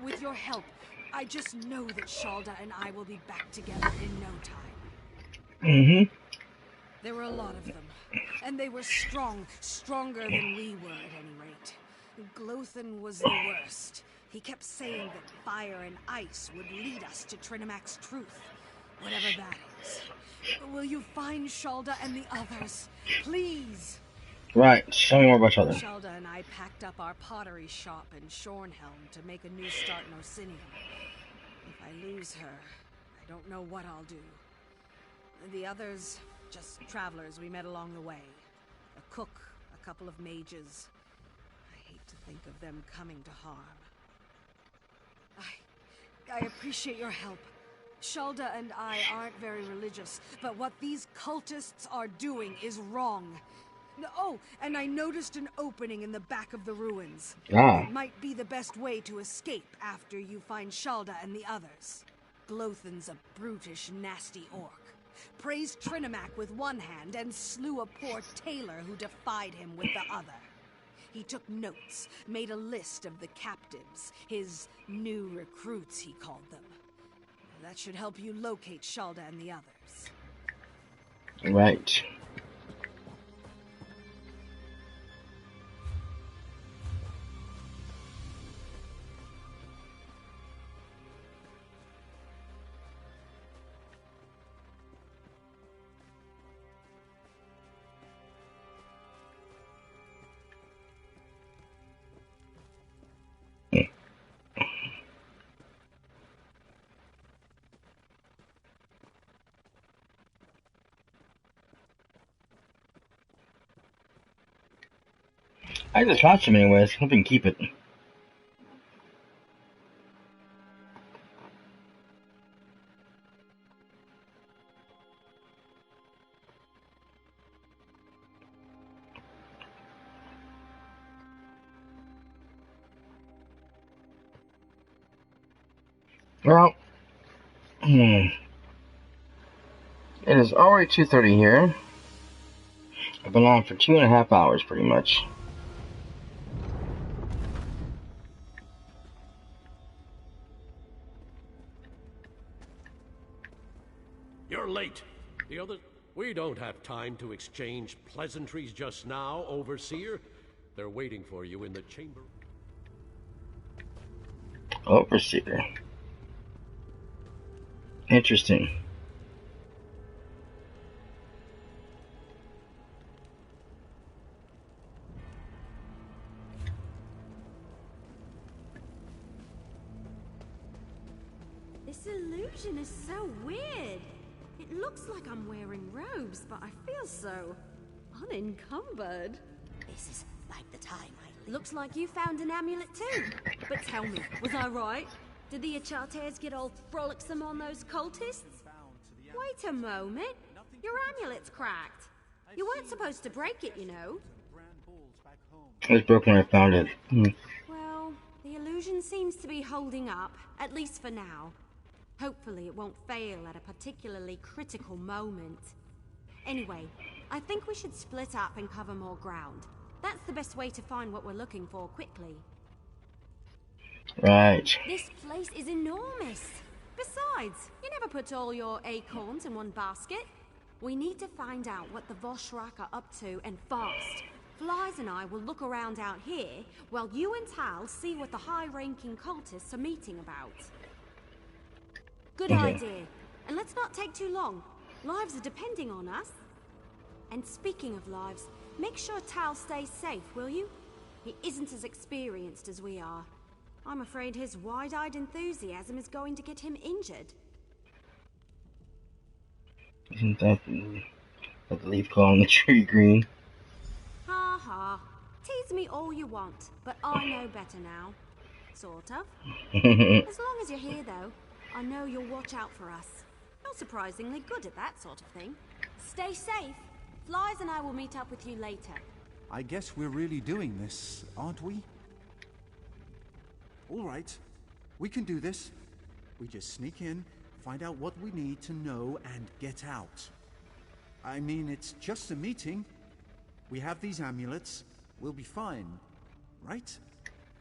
With your help, I just know that Shalda and I will be back together in no time. There were a lot of them, and they were strong, stronger than we were at any rate. Glothan was the worst. He kept saying that fire and ice would lead us to Trinimac's truth, whatever that is. Will you find Shalda and the others, please?
Right, tell me more about Shalda.
Shalda and I packed up our pottery shop in Shornhelm to make a new start in Orsinium. If I lose her, I don't know what I'll do. The others, just travelers we met along the way. A cook, a couple of mages. I hate to think of them coming to harm. I appreciate your help. Shalda and I aren't very religious, but what these cultists are doing is wrong. Oh, and I noticed an opening in the back of the ruins. It might be the best way to escape after you find Shalda and the others. Glothan's a brutish, nasty orc. Praised Trinimac with one hand and slew a poor tailor who defied him with the other. He took notes, made a list of the captives, his new recruits, he called them. That should help you locate Shalda and the others.
Right. I like this costume anyways. Hope we can keep it. Well, it is already 2:30 here. I've been on for 2.5 hours, pretty much.
You're late. The other... We don't have time to exchange pleasantries just now, Overseer. They're waiting for you in the chamber.
Overseer. Interesting.
This illusion is so weird. It looks like I'm wearing robes, but I feel so unencumbered.
This is like the time I...
Looks like you found an amulet too. But tell me, was I right? Did the Achates get all frolicsome on those cultists? Wait a moment. Your amulet's cracked. You weren't supposed to break it, you know.
It was broken when I found it.
Well, the illusion seems to be holding up, at least for now. Hopefully it won't fail at a particularly critical moment. Anyway, I think we should split up and cover more ground. That's the best way to find what we're looking for quickly.
Right.
This place is enormous. Besides, you never put all your acorns in one basket. We need to find out what the Voshrak are up to, and fast. Flies and I will look around out here, while you and Tal see what the high-ranking cultists are meeting about. Good idea. And let's not take too long. Lives are depending on us. And speaking of lives, make sure Tal stays safe, will you? He isn't as experienced as we are. I'm afraid his wide-eyed enthusiasm is going to get him injured.
Isn't that the leaf calling the tree green?
Ha ha. Tease me all you want, but I know better now. Sort of. As long as you're here, though, I know you'll watch out for us. You're surprisingly good at that sort of thing. Stay safe. Flies and I will meet up with you later.
I guess we're really doing this, aren't we? All right. We can do this. We just sneak in, find out what we need to know, and get out. I mean, it's just a meeting. We have these amulets. We'll be fine, right?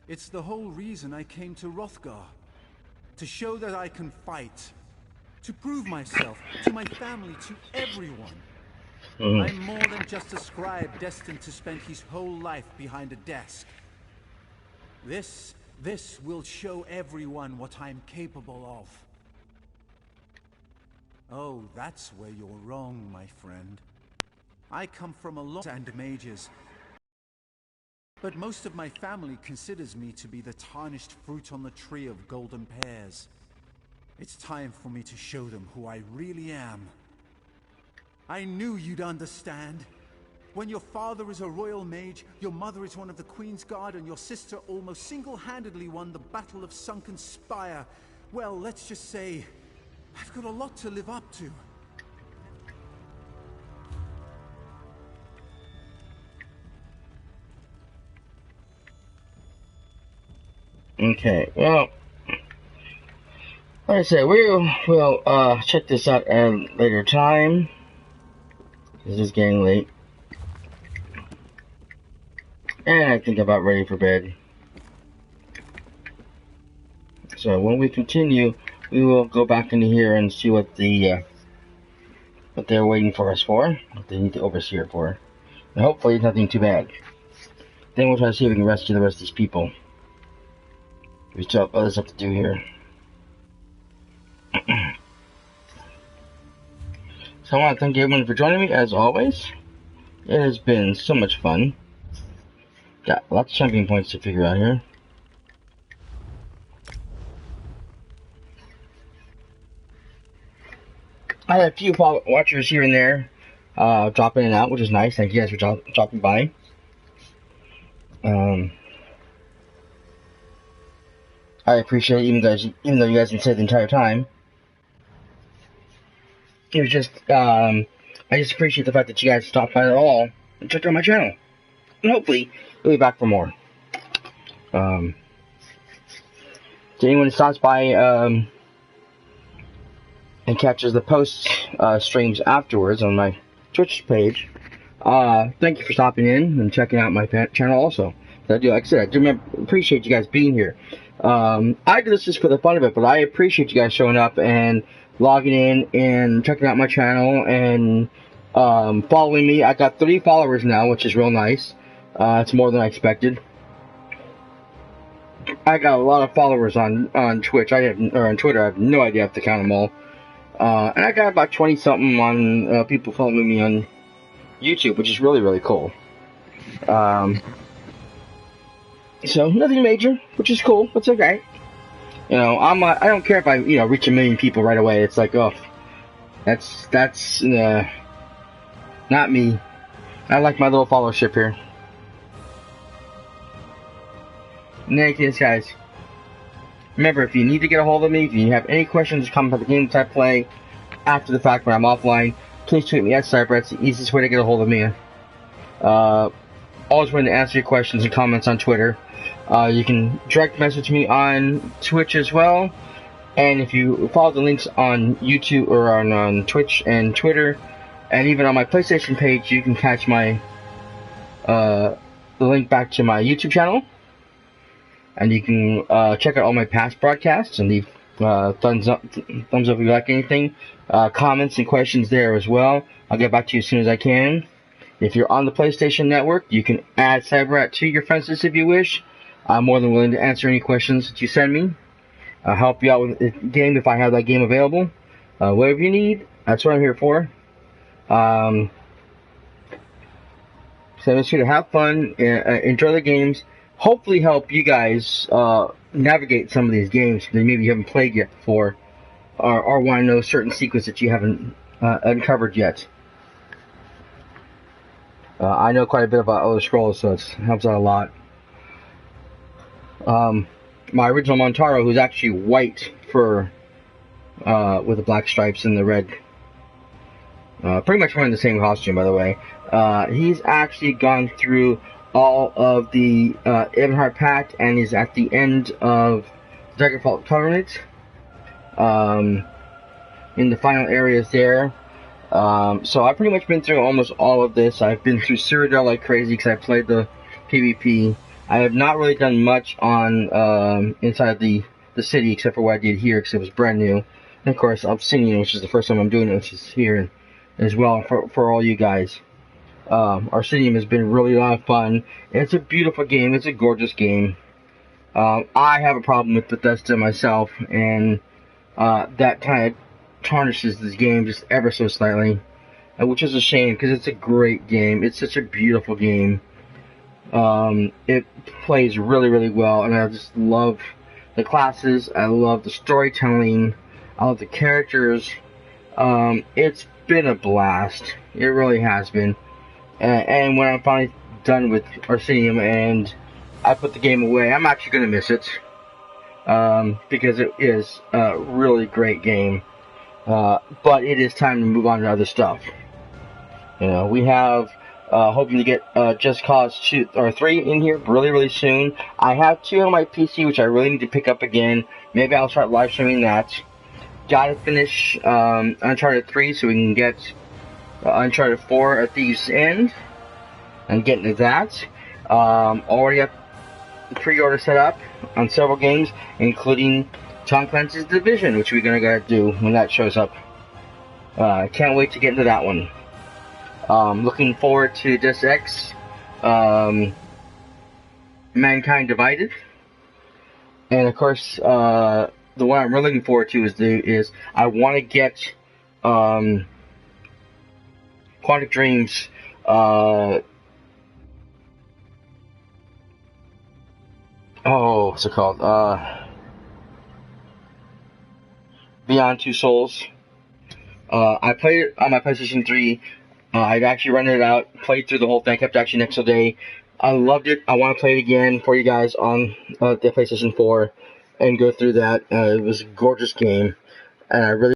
It's the whole reason I came to Hrothgar. To show that I can fight. To prove myself, to my family, to everyone. I'm more than just a scribe destined to spend his whole life behind a desk. This will show everyone what I'm capable of. Oh, that's where you're wrong, my friend. I come from a lot and mages. But most of my family considers me to be the tarnished fruit on the tree of golden pears. It's time for me to show them who I really am. I knew you'd understand. When your father is a royal mage, your mother is one of the Queen's Guard, and your sister almost single-handedly won the Battle of Sunken Spire, well, let's just say, I've got a lot to live up to.
Okay, well, like I said, we'll check this out at a later time. It's just getting late. And I think I'm about ready for bed. So when we continue, we will go back into here and see what what they're waiting for us for, what they need the overseer for. And hopefully it's nothing too bad. Then we'll try to see if we can rescue the rest of these people. We still have other stuff to do here. So I want to thank everyone for joining me, as always. It has been so much fun. Got lots of champion points to figure out here. I had a few watchers here and there drop in and out, which is nice. Thank you guys for dropping by. I appreciate it, even though you guys didn't say the entire time. It was just, I just appreciate the fact that you guys stopped by at all and checked out my channel. And hopefully, you'll be back for more. To anyone who stops by, and catches the post, streams afterwards on my Twitch page, thank you for stopping in and checking out my channel also. Like I said, I do appreciate you guys being here. I do this just for the fun of it, but I appreciate you guys showing up and logging in and checking out my channel and following me. I got 30 followers now, which is real nice. It's more than I expected. I got a lot of followers on Twitch. Or on Twitter. I have no idea if to count them all. And I got about 20 something on people following me on YouTube, which is really, really cool. So nothing major, which is cool. It's okay. You know, I don't care if I reach 1 million people right away. It's like, oh, that's not me. I like my little followership here. In any case, guys, remember, if you need to get a hold of me, if you have any questions or comments about the games I play after the fact when I'm offline, please tweet me at cyperrat. It's the easiest way to get a hold of me. Always willing to answer your questions and comments on Twitter. You can direct message me on Twitch as well. And if you follow the links on YouTube or on Twitch and Twitter, and even on my PlayStation page, you can catch my the link back to my YouTube channel. And you can check out all my past broadcasts and leave thumbs up if you like anything. Comments and questions there as well. I'll get back to you as soon as I can. If you're on the PlayStation Network, you can add cyperrat to your friends list if you wish. I'm more than willing to answer any questions that you send me. I'll help you out with the game if I have that game available. Whatever you need, that's what I'm here for. So I'm just here to have fun, enjoy the games, hopefully help you guys navigate some of these games that maybe you haven't played yet before, or want to know certain secrets that you haven't uncovered yet. I know quite a bit about Elder Scrolls, so it helps out a lot. My original Montaro, who's actually white fur with the black stripes and the red, pretty much wearing the same costume, by the way. He's actually gone through all of the Ebonheart Pact and is at the end of Dragonfall Covenant. In the final areas there. So I've pretty much been through almost all of this. I've been through Cyrodiil like crazy because I played the PvP. I have not really done much on inside the city except for what I did here because it was brand new. And of course Orsinium, which is the first time I'm doing it, which is here as well for all you guys. Orsinium has been really a lot of fun. It's a beautiful game. It's a gorgeous game. I have a problem with Bethesda myself, and that kind of tarnishes this game just ever so slightly, which is a shame because it's a great game. It's such a beautiful game. It plays really, really well, and I just love the classes. I love the storytelling. I love the characters. It's been a blast. It really has been. And when I'm finally done with Orsinium and I put the game away, I'm actually going to miss it. Because it is a really great game. But it is time to move on to other stuff. You know, we have hoping to get Just Cause 2 or 3 in here really, really soon. I have 2 on my PC, which I really need to pick up again. Maybe I'll start live streaming that. Gotta finish Uncharted 3 so we can get Uncharted 4 at Thieves' End and get into that. Already have pre-order set up on several games, including Tom Clancy's Division, which we're gonna go do when that shows up. Can't wait to get into that one. Looking forward to Deus Ex, Mankind Divided, and of course, the one I'm really looking forward to is I want to get Quantic Dreams. What's it called? Beyond Two Souls. I played it on my PlayStation 3. I'd actually rented it out, played through the whole thing, kept actually next day, I loved it. I want to play it again for you guys on the PlayStation 4 and go through that. It was a gorgeous game, and I really